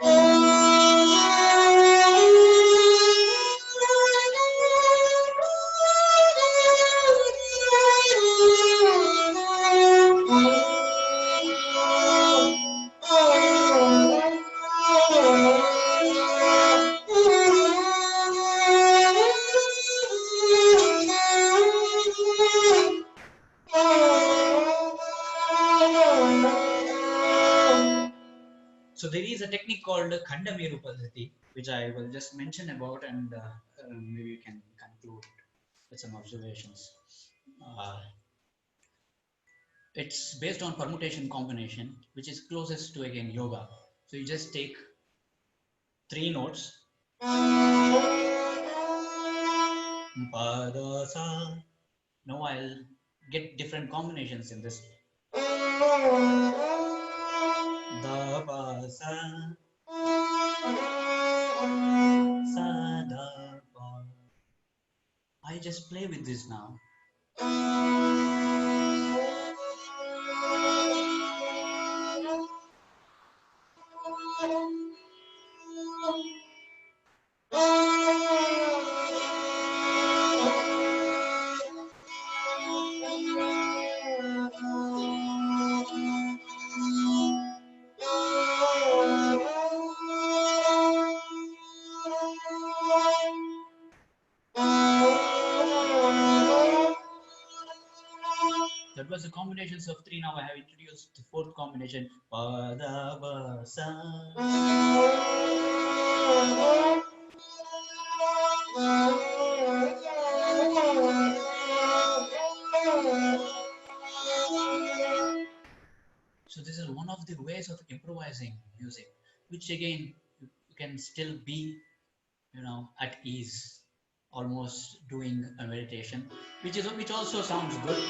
So there is a technique called Khandamiru Paddhati, which I will just mention about, and maybe you can conclude with some observations. Uh, it's based on permutation combination, which is closest to again yoga. So you just take 3 notes. Now I'll get different combinations in this. Da ba sa sa da ba. I just play with this now. That was the combinations of 3. Now I have introduced the 4th combination. Pa da ba sa. So this is one of the ways of improvising music, which again you can still be, at ease, almost doing a meditation, which also sounds good.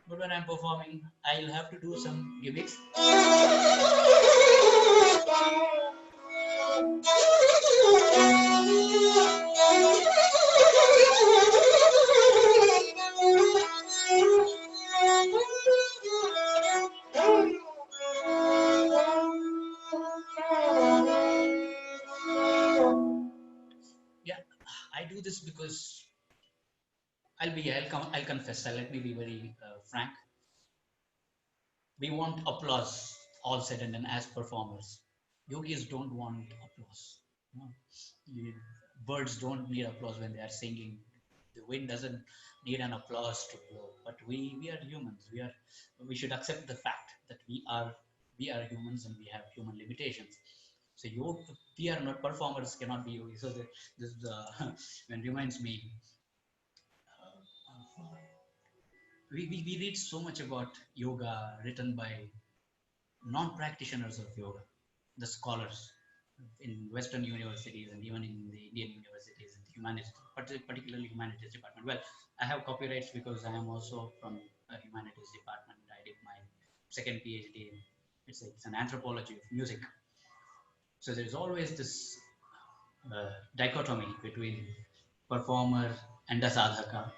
But when I'm performing, I'll have to do some gimmicks. Yeah, I do this because I'll confess. Let me be very frank. We want applause, all said and done, as performers. Yogis don't want applause. No. Birds don't need applause when they are singing. The wind doesn't need an applause to blow. But we are humans. We should accept the fact that we are humans and we have human limitations. So we are not performers, cannot be yogis. So this when reminds me. We read so much about yoga written by non-practitioners of yoga, the scholars in Western universities and even in the Indian universities and the humanities, particularly humanities department. Well, I have copyrights because I am also from a humanities department. I did my second PhD in it's an anthropology of music. So there is always this dichotomy between performer and a sadhaka,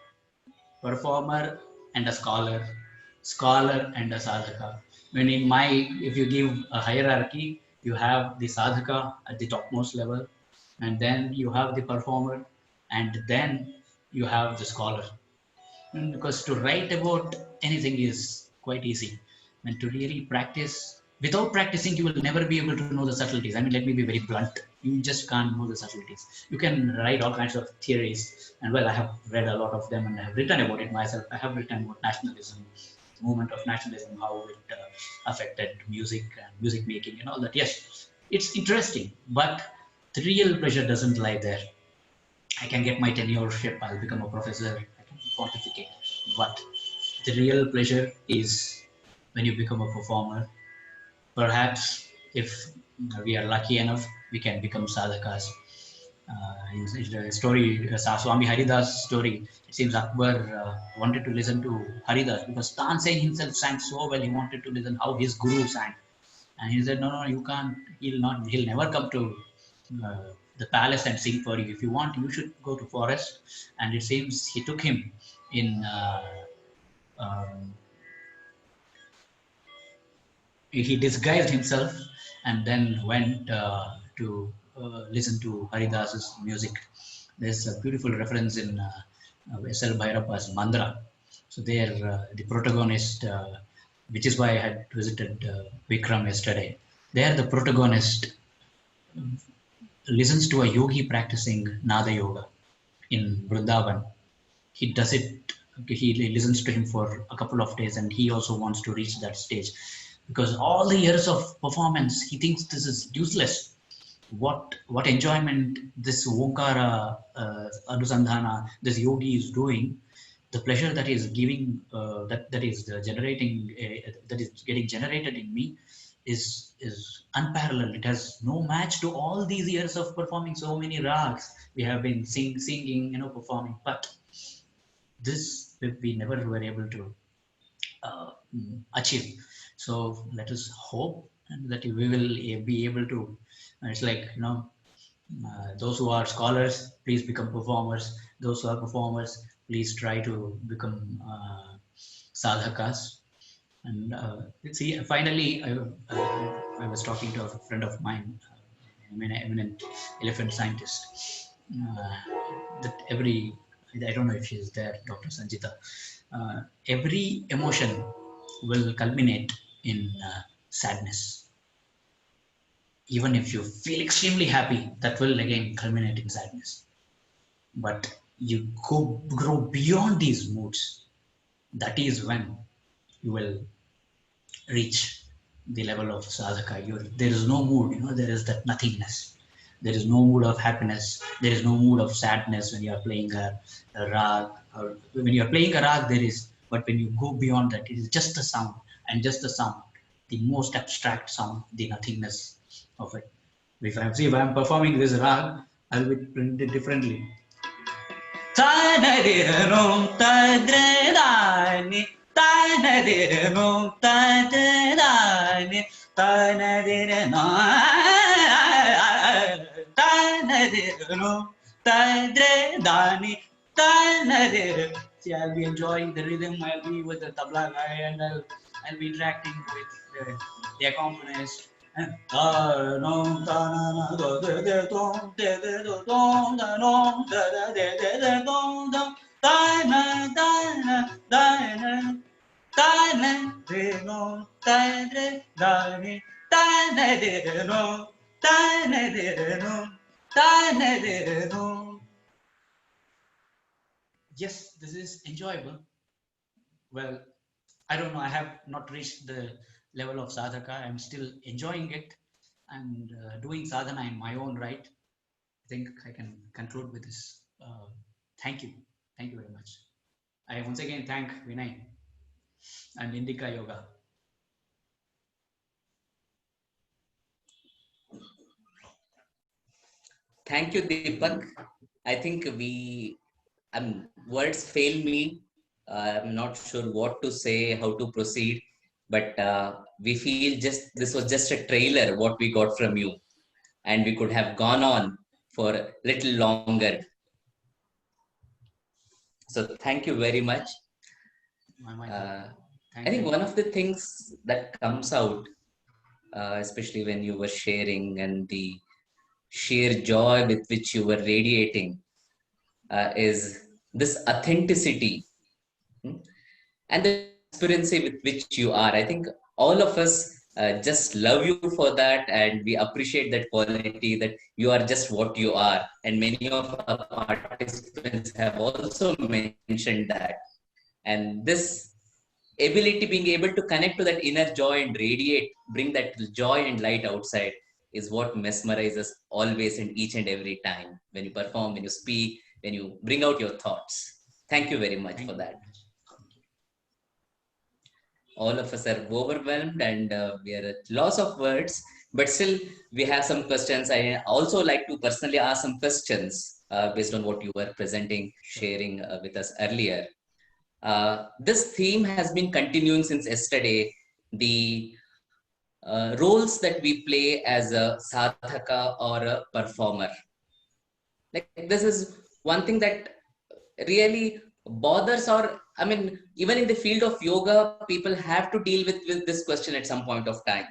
performer and a scholar, scholar and a sadhaka. When if you give a hierarchy, you have the sadhaka at the topmost level, and then you have the performer, and then you have the scholar. Because to write about anything is quite easy, and to really practice, without practicing you will never be able to know the subtleties. I mean, let me be very blunt, you just can't know the subtleties. You can write all kinds of theories, and well, I have read a lot of them and I have written about it myself. I have written about nationalism, movement of nationalism, how it affected music and music making and all that. Yes, it's interesting, but the real pleasure doesn't lie there. I can get my tenureship, I'll become a professor, I can pontificate. But the real pleasure is when you become a performer. Perhaps if we are lucky enough, we can become sadhakas. In the story, Swami Haridas' story, it seems Akbar wanted to listen to Haridas because Tansen himself sang so well. He wanted to listen how his guru sang, and he said, "No, you can't. He'll never come to the palace and sing for you. If you want, you should go to forest." And it seems he took him in. Um, he disguised himself and then went to listen to Haridas's music. There's a beautiful reference in S.L. Bhairappa's Mandra. So there, the protagonist, which is why I had visited Vikram yesterday. There, the protagonist listens to a yogi practicing Nada Yoga in Vrindavan. He does it, he listens to him for a couple of days, and he also wants to reach that stage because all the years of performance, he thinks this is useless. What enjoyment this Omkara Anusandhana, this yogi is doing, the pleasure that is giving, that is generating, that is getting generated in me is unparalleled. It has no match to all these years of performing so many rags. We have been singing, performing, but this we never were able to achieve. So let us hope that we will be able to. It's like those who are scholars, please become performers. Those who are performers, please try to become sadhakas. And see, finally, I was talking to a friend of mine, eminent elephant scientist. That I don't know if she's there, Dr. Sanjita. Every emotion will culminate in sadness. Even if you feel extremely happy, that will again culminate in sadness. But you grow beyond these moods. That is when you will reach the level of sadhaka. There is no mood, there is that nothingness. There is no mood of happiness. There is no mood of sadness when you are playing a rag. Or when you are playing a rag, there is, but when you go beyond that, it is just a sound, and just the sound, the most abstract sound, the nothingness of it. If I'm performing this rag, I'll be printed differently. See, I'll be enjoying the rhythm. I'll be with the tabla guy, and I'll be interacting with the accompanist. Yes, this is enjoyable. Well, I don't know. I have not reached the level of sadhaka. I'm still enjoying it and doing sadhana in my own right. I think I can conclude with this. Thank you. Thank you very much. I once again thank Vinay and Indica Yoga. Thank you, Deepak. I think words fail me. I'm not sure what to say, how to proceed, but we feel this was just a trailer, what we got from you, and we could have gone on for a little longer. So thank you very much. I think one of the things that comes out, especially when you were sharing and the sheer joy with which you were radiating, is this authenticity, hmm, and the transparency with which you are. I think all of us just love you for that, and we appreciate that quality that you are just what you are. And many of our participants have also mentioned that. And this ability, being able to connect to that inner joy and radiate, bring that joy and light outside, is what mesmerizes always and each and every time when you perform, when you speak, when you bring out your thoughts. Thank you very much for that. All of us are overwhelmed and we are at loss of words, but still we have some questions. I also like to personally ask some questions based on what you were presenting, sharing with us earlier. This theme has been continuing since yesterday, the roles that we play as a sadhaka or a performer. Like, this is one thing that really bothers, or I mean, even in the field of yoga, people have to deal with this question at some point of time.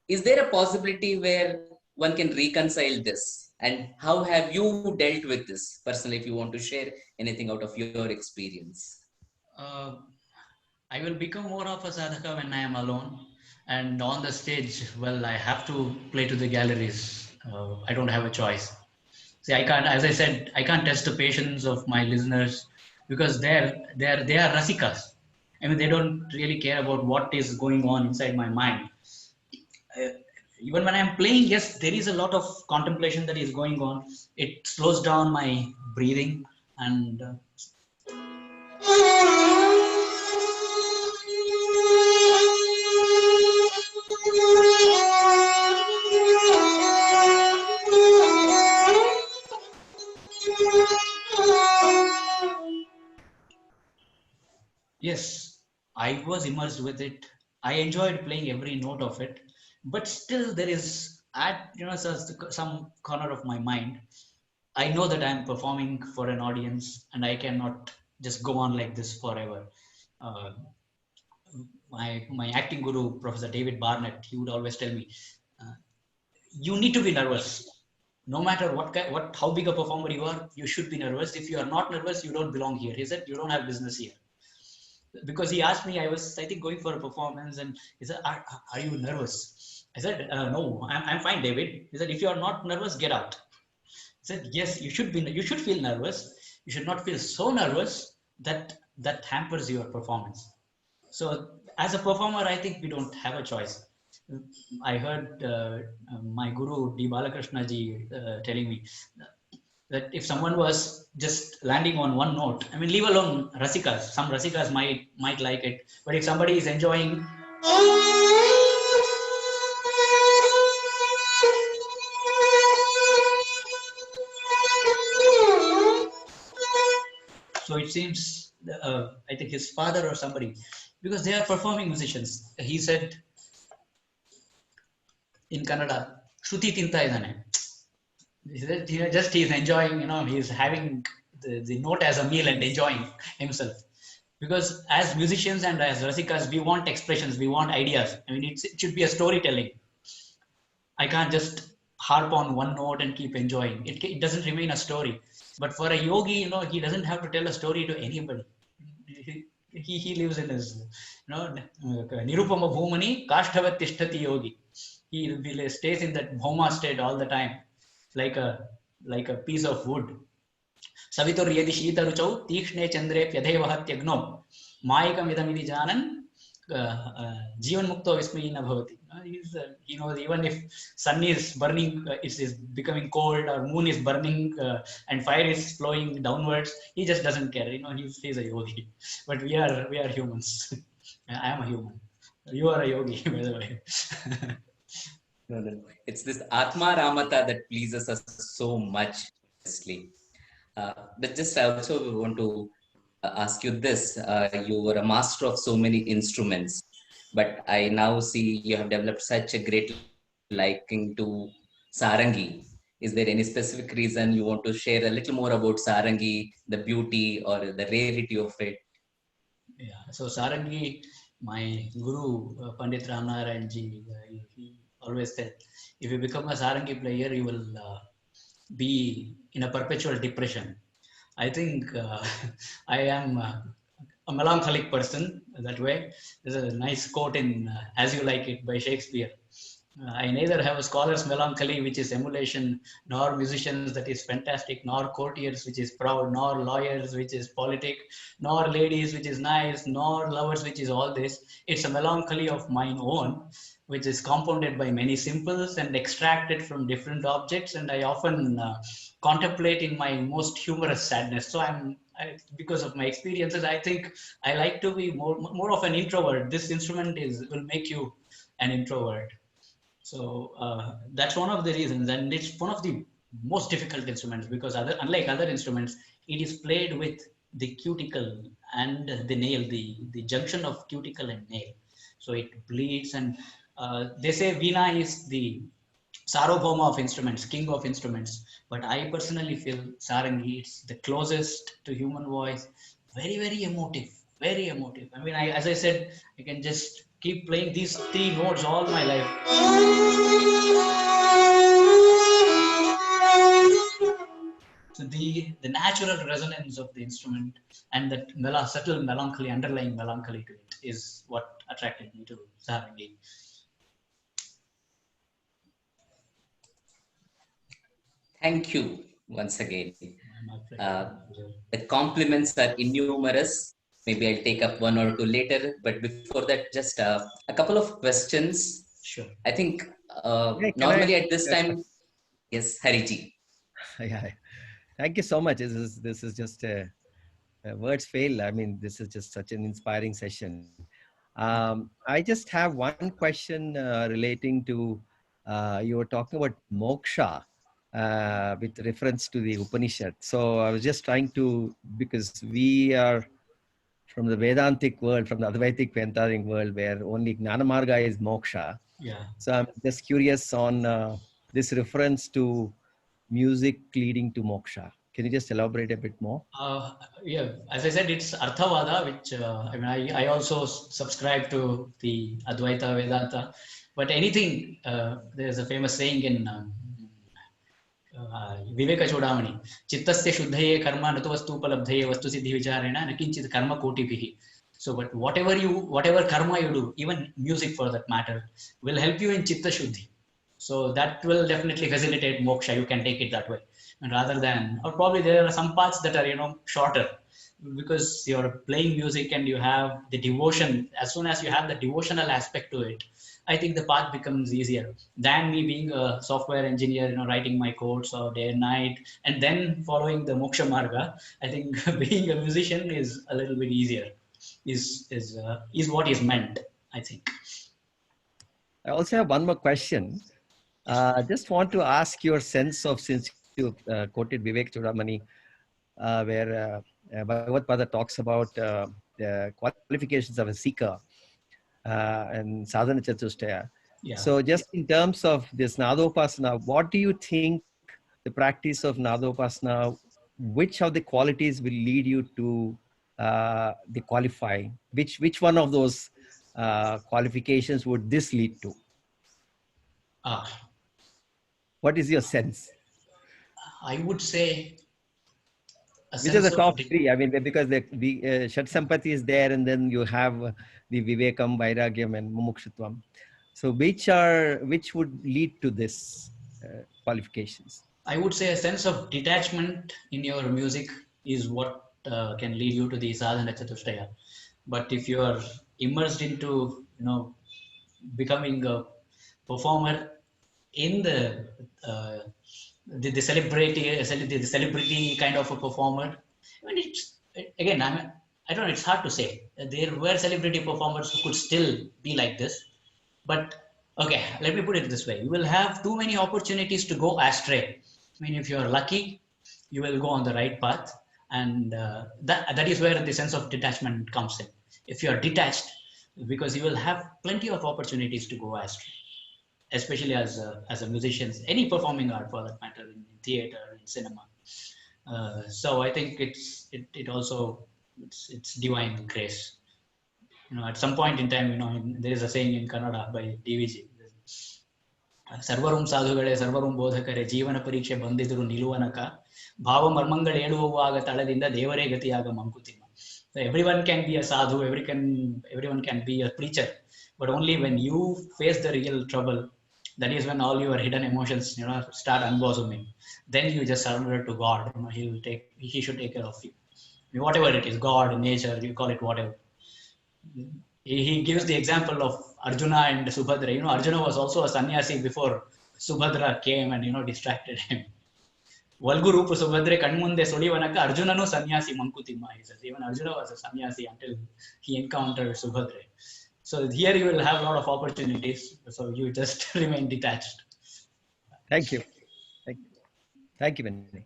Is there a possibility where one can reconcile this? And how have you dealt with this personally, if you want to share anything out of your experience? Uh, I will become more of a sadhaka when I am alone. And on the stage, well, I have to play to the galleries. I don't have a choice. See, I can't, as I said, I can't test the patience of my listeners because they are rasikas. I mean, they don't really care about what is going on inside my mind. Uh, Even when I'm playing, yes, there is a lot of contemplation that is going on. It slows down my breathing and yes, I was immersed with it. I enjoyed playing every note of it, but still there is at some corner of my mind. I know that I'm performing for an audience, and I cannot just go on like this forever. Uh, my acting guru, Professor David Barnett, he would always tell me, uh, you need to be nervous. No matter what how big a performer you are, you should be nervous. If you are not nervous, you don't belong here. He said, you don't have business here. Because he asked me, I was, I think, going for a performance, and he said, are you nervous? I said, no, I'm fine, David. He said, if you are not nervous, get out. I said, yes, you should feel nervous. You should not feel so nervous that hampers your performance. So as a performer, I think we don't have a choice. I heard my guru D Balakrishna ji telling me that if someone was just landing on one note, I mean, leave alone rasikas. Some rasikas might like it, but if somebody is enjoying, so it seems, I think his father or somebody, because they are performing musicians. He said in Kannada, Shruti Tinta idane. He's enjoying, he's having the note as a meal and enjoying himself. Because as musicians and as rasikas, we want expressions, we want ideas. I mean, it should be a storytelling. I can't just harp on one note and keep enjoying. It doesn't remain a story. But for a yogi, he doesn't have to tell a story to anybody. He lives in his, Nirupama Bhumani, Kashthavat Tishtati Yogi. He stays in that Bhoma state all the time, like a piece of wood. Savitur yadi shita ruchau tikshne chandre pyadevahtyagno maikam janan jivan mukto vismayina bhavati. He knows even if sun is burning, it is becoming cold, or moon is burning and fire is flowing downwards, he just doesn't care. He's a yogi. But we are humans. I am a human. You are a yogi, by the way. No. It's this Atma Ramata that pleases us so much, honestly. But just I also want to ask you this. You were a master of so many instruments, but I now see you have developed such a great liking to Sarangi. Is there any specific reason you want to share a little more about Sarangi, the beauty or the rarity of it? Yeah. So Sarangi, my guru, Pandit Ramnarayan ji, he always said, if you become a Sarangi player, you will be in a perpetual depression. I think I am a melancholic person that way. There's a nice quote in As You Like It by Shakespeare. I neither have a scholar's melancholy, which is emulation, nor musicians, that is fantastic, nor courtiers, which is proud, nor lawyers, which is politic, nor ladies, which is nice, nor lovers, which is all this. It's a melancholy of mine own, which is compounded by many simples and extracted from different objects. And I often contemplate in my most humorous sadness. So because of my experiences, I think I like to be more of an introvert. This instrument will make you an introvert. So that's one of the reasons, and it's one of the most difficult instruments because unlike other instruments, it is played with the cuticle and the nail, the junction of cuticle and nail. So it bleeds, and they say Veena is the Sarvabhauma of instruments, king of instruments. But I personally feel Sarangi, it's the closest to human voice. Very, very emotive, very emotive. I mean, as I said, I can just keep playing these three notes all my life. So the natural resonance of the instrument and that subtle melancholy, underlying melancholy to it is what attracted me to Sarangi. Thank you once again. My Uh, pleasure. the compliments are innumerous. Maybe I'll take up one or two later. But before that, just a couple of questions. Sure. I think Yeah, can I? normally at this time, yes, Hariji. Yeah, thank you so much. This is just words fail. I mean, this is just such an inspiring session. I just have one question relating to you were talking about moksha with reference to the Upanishad. So I was just trying to, because we are from the Vedantic world, from the Advaitic Vedantic world, where only Gnana Marga is moksha. Yeah. So I'm just curious on this reference to music leading to moksha. Can you just elaborate a bit more? Yeah, as I said, it's Arthavada, which I mean, I also subscribe to the Advaita Vedanta. But anything, there's a famous saying in Viveka Chodamani, Chittasya Shuddhaye Karma Natu Vastupalabdhaye Vastu Siddhi Vicharena Nakinchit Karma Kotibhihi. So, but whatever karma you do, even music for that matter, will help you in Chitta Shuddhi. So that will definitely facilitate moksha. You can take it that way, and rather than, or probably there are some parts that are shorter, because you're playing music and you have the devotion. As soon as you have the devotional aspect to it, I think the path becomes easier than me being a software engineer, writing my codes or day and night, and then following the moksha marga. I think being a musician is a little bit easier. Is what is meant, I think. I also have one more question. Just want to ask your sense of, since you quoted Vivek Chudamani, where Bhagavad Pada talks about the qualifications of a seeker and sadhana chatushtaya. Yeah. So just in terms of this Nadopasana, what do you think the practice of Nadopasana, which of the qualities will lead you to the qualifying? Which one of those qualifications would this lead to? What is your sense? I would say which is the top three? I mean, because the Shat Sampati is there, and then you have the Vivekam, Vairagyam, and Mumukshutvam. So which would lead to this qualifications? I would say a sense of detachment in your music is what can lead you to the sadhana chatushtaya. But if you are immersed into becoming a performer in the celebrity kind of a performer, I mean, I don't know, it's hard to say. There were celebrity performers who could still be like this, but okay, let me put it this way: you will have too many opportunities to go astray. I mean, if you're lucky, you will go on the right path, and that is where the sense of detachment comes in. If you are detached, because you will have plenty of opportunities to go astray, especially as a musician, any performing art for that matter, in theater, in cinema. So I think it's divine grace At some point in time, there is a saying in Kannada by DVG. ಸರ್ವರುಂ ಸಾಧುಗಳೇ ಸರ್ವರುಂ ಬೋಧಕರೇ ಜೀವನ ಪರೀಕ್ಷೆ ಬಂದಿದ್ರು ನಿಲುವನಕ ಭಾವ ಮರ್ಮಂಗಳು ಹೇಳುವಾಗ ತಳದಿಂದ ದೇವರೇ ಗತಿಯಾಗ Mankutimma. So everyone can be a sadhu, everyone can be a preacher, but only when you face the real trouble, that is when all your hidden emotions start unbosoming. Then you just surrender to God. He should take care of you. Whatever it is, God, nature, you call it whatever. He gives the example of Arjuna and Subhadra. Arjuna was also a sannyasi before Subhadra came and distracted him. Valgu Rupa Subhadre Kanmunde Sulivanaka Arjunanu sannyasi Mankutimma. He says even Arjuna was a sannyasi until he encountered Subhadra. So here you will have a lot of opportunities. So you just remain detached. Thank you. Thank you, Vinay.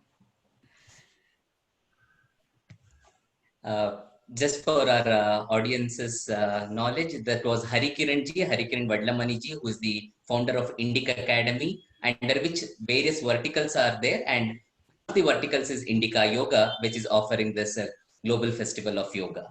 Just for our audience's knowledge, that was Harikiran Vadlamani ji, who is the founder of Indica Academy, under which various verticals are there, and one of the verticals is Indica Yoga, which is offering this global festival of yoga.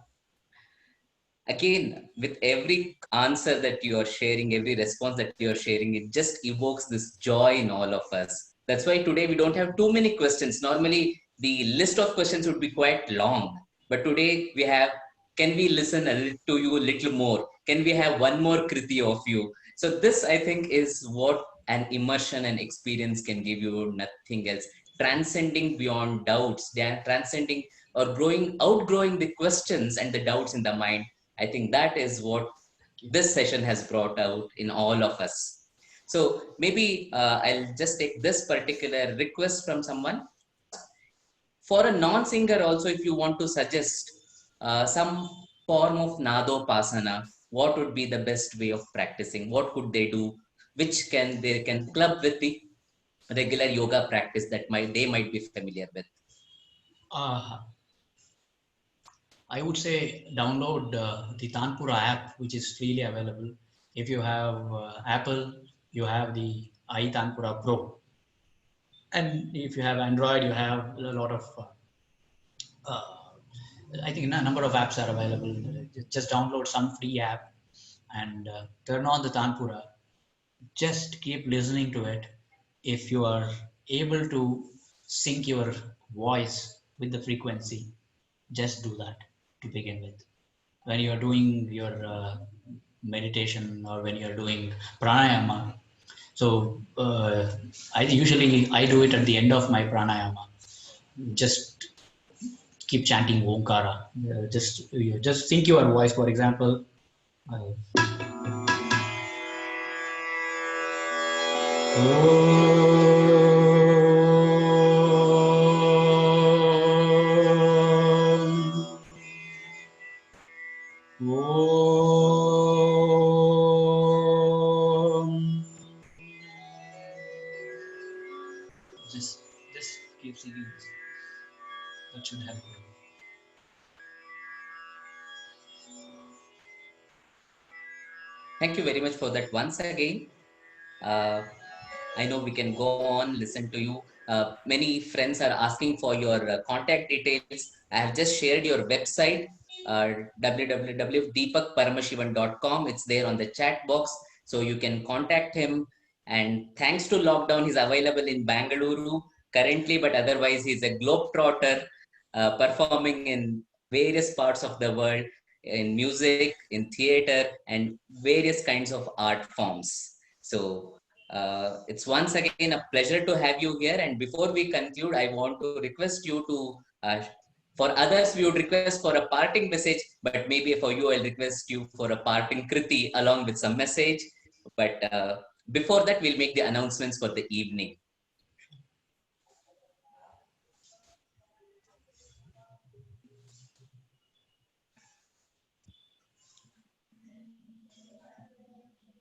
Again, with every answer that you are sharing, every response that you are sharing, it just evokes this joy in all of us. That's why today we don't have too many questions. Normally, the list of questions would be quite long. But today we have, can we listen to you a little more? Can we have one more kriti of you? So this, I think, is what an immersion and experience can give you, nothing else. Transcending beyond doubts, transcending or outgrowing the questions and the doubts in the mind. I think that is what this session has brought out in all of us. So maybe I'll just take this particular request from someone. For a non-singer also, if you want to suggest some form of Nadopasana, what would be the best way of practicing? What could they do? Which they can club with the regular yoga practice that they might be familiar with? I would say download the Tanpura app, which is freely available. If you have Apple, you have the iTanpura Pro. And if you have Android, you have a lot of, I think a number of apps are available. Just download some free app and turn on the Tanpura. Just keep listening to it. If you are able to sync your voice with the frequency, just do that to begin with. When you are doing your meditation or when you are doing pranayama, so I do it at the end of my pranayama. Just keep chanting Omkara. Just sync your voice. For example, just keep singing this. That should help you. Thank you very much for that once again. I know we can go on, listen to you. Many friends are asking for your contact details. I have just shared your website, www.deepakparamashivan.com. It's there on the chat box, so you can contact him. And thanks to lockdown, he's available in Bangalore currently, but otherwise he's a globetrotter, performing in various parts of the world, in music, in theater, and various kinds of art forms. So it's once again a pleasure to have you here. And before we conclude, I want to request you to, for others, we would request for a parting message, but maybe for you, I'll request you for a parting kriti along with some message. But before that, we'll make the announcements for the evening.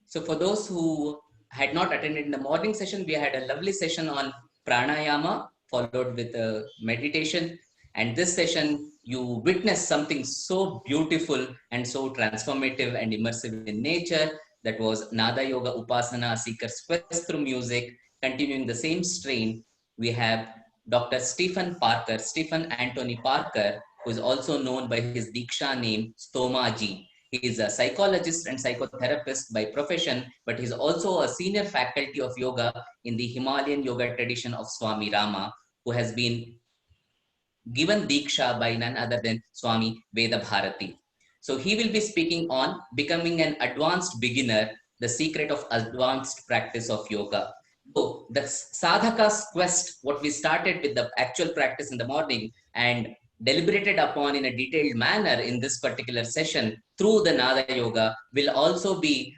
So for those who had not attended in the morning session, we had a lovely session on pranayama, followed with a meditation. And this session, you witnessed something so beautiful and so transformative and immersive in nature. That was Nada Yoga Upasana, Seeker's Quest through music. Continuing the same strain, we have Dr. Stephen Anthony Parker, who is also known by his Diksha name, Stomaji. He is a psychologist and psychotherapist by profession, but he's also a senior faculty of yoga in the Himalayan yoga tradition of Swami Rama, who has been given Diksha by none other than Swami Veda Bharati. So he will be speaking on becoming an advanced beginner, the secret of advanced practice of yoga. So the sadhaka's quest, what we started with the actual practice in the morning and deliberated upon in a detailed manner in this particular session through the Nada Yoga, will also be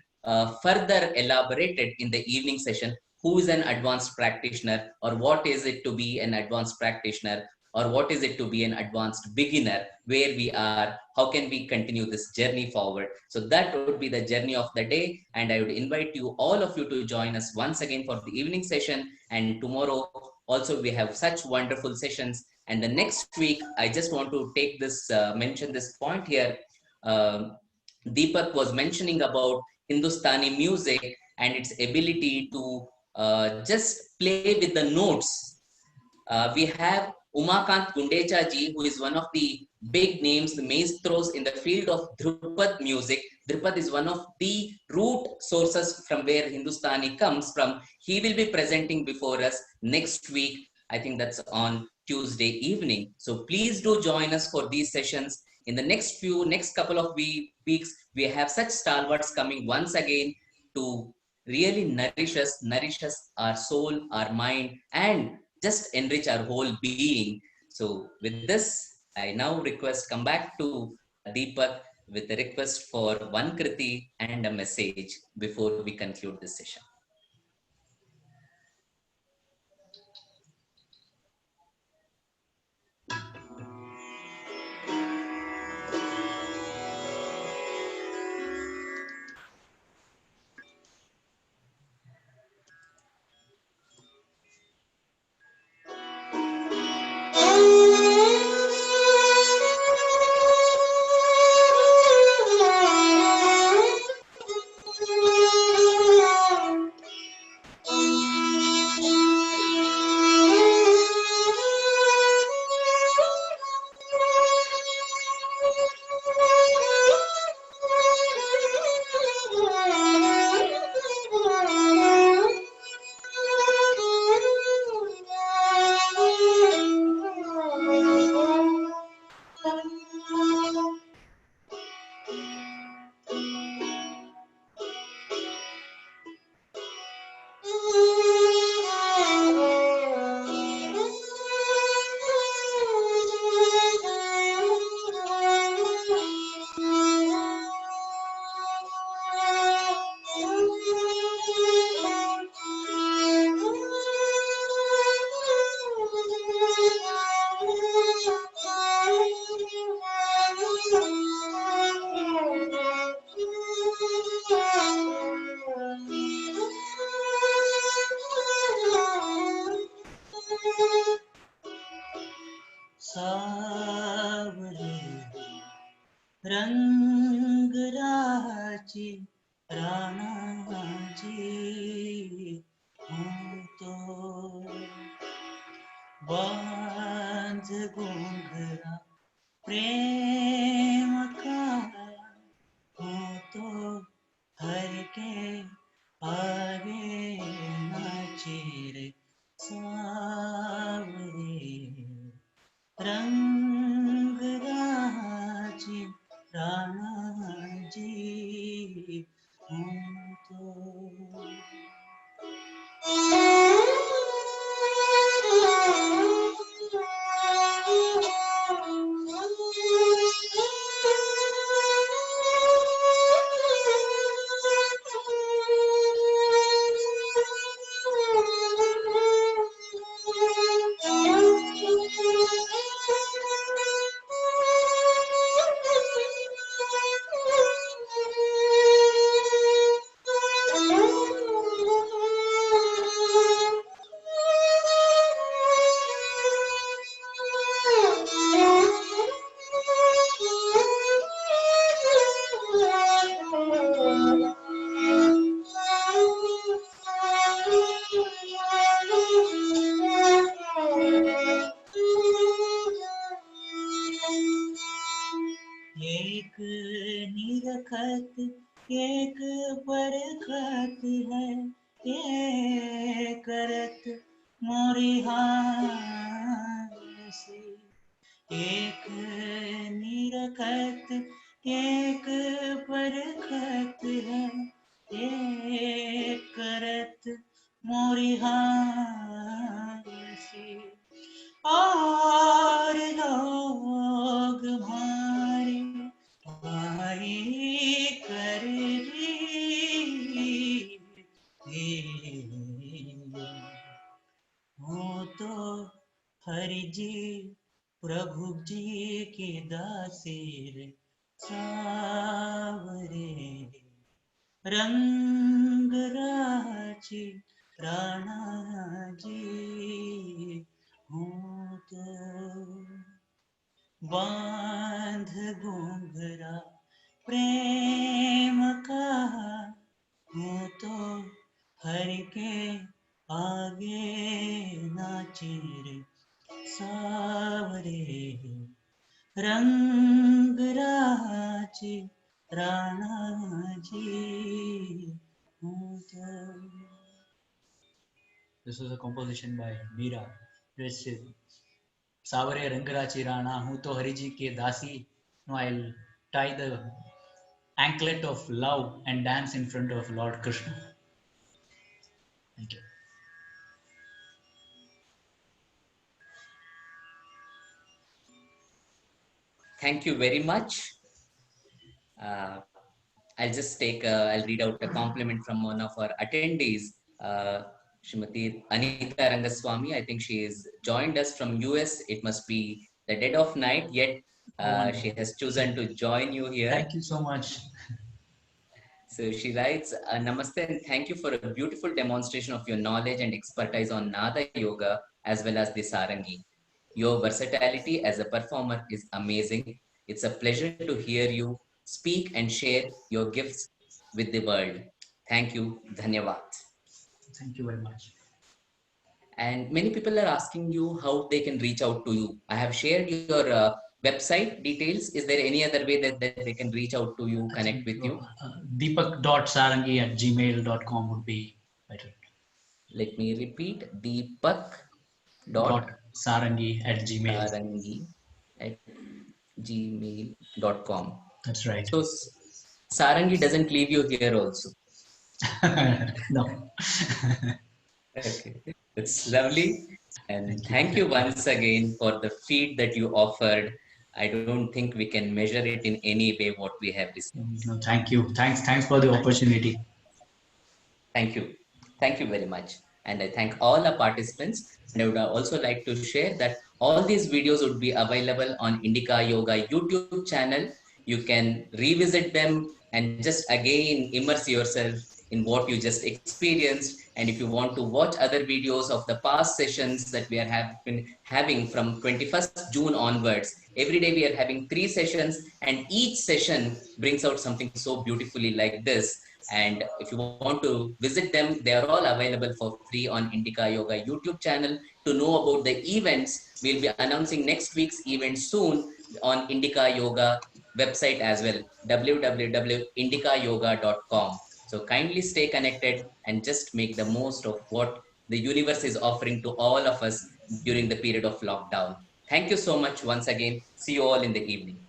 further elaborated in the evening session. Who is an advanced practitioner, or what is it to be an advanced practitioner, or what is it to be an advanced beginner, where we are, how can we continue this journey forward. So that would be the journey of the day, and I would invite you, all of you, to join us once again for the evening session. And tomorrow also we have such wonderful sessions, and the next week I just want to take this mention this point here. Deepak was mentioning about Hindustani music and its ability to just play with the notes. We have Umakant Gundecha ji, who is one of the big names, the maestros in the field of Dhrupad music. Dhrupad is one of the root sources from where Hindustani comes from. He will be presenting before us next week. I think that's on Tuesday evening. So please do join us for these sessions. In the next couple of weeks, we have such stalwarts coming once again to really nourish us, our soul, our mind, and just enrich our whole being. So with this, I now come back to Deepak with a request for one kriti and a message before we conclude this session. सावरे रंग राजी राणा जी हूँ तो बांध घुंघरा प्रेम का हूँ तो हर के आगे नाचे रे सावरे रंग राजी राणा जी हूँ तो निरखत एक बरखत है ये करत मोरी हासी एक निरखत एक बरखत है ये करत मोरी हासी और लोग भारे भाई कर हो तो हरि जी प्रभु जी के दासेर सावरे रंग राची राणाजी हूँ तो बांध घुंघरा प्रेम का हूँ तो हरि के आगे नाचिर सावरे रंग राची राणा जी हूँ तो. This was a composition by Meera. It's Savare Rangarachi Rana, Hu to Hariji ke Dasi. Now I'll tie the anklet of love and dance in front of Lord Krishna. Thank you. Thank you very much. I'll just I'll read out a compliment from one of our attendees, Srimati Anita Rangaswamy. I think she is joined us from US. It must be the dead of night, yet she has chosen to join you here. Thank you so much. So she writes, Namaste and thank you for a beautiful demonstration of your knowledge and expertise on Nada Yoga as well as the Sarangi. Your versatility as a performer is amazing. It's a pleasure to hear you speak and share your gifts with the world. Thank you. Dhanyavad. Thank you very much. And many people are asking you how they can reach out to you. I have shared your website details. Is there any other way that they can reach out to you, connect with you? Deepak.sarangi@gmail.com would be better. Let me repeat. Deepak.sarangi@gmail. Sarangi@gmail.com. That's right. So Sarangi doesn't leave you here also. No. Okay, it's lovely. And thank you once again for the feed that you offered. I don't think we can measure it in any way what we have received. No, thank you. Thanks for the opportunity. Thank you. Thank you very much. And I thank all our participants. And I would also like to share that all these videos would be available on Indica Yoga YouTube channel. You can revisit them and just again immerse yourself in what you just experienced. And if you want to watch other videos of the past sessions that we have been having from 21st June onwards, every day we are having 3 sessions and each session brings out something so beautifully like this. And if you want to visit them, they are all available for free on Indica Yoga YouTube channel. To know about the events, we'll be announcing next week's event soon on Indica Yoga website as well, www.indicayoga.com. So kindly stay connected and just make the most of what the universe is offering to all of us during the period of lockdown. Thank you so much once again. See you all in the evening.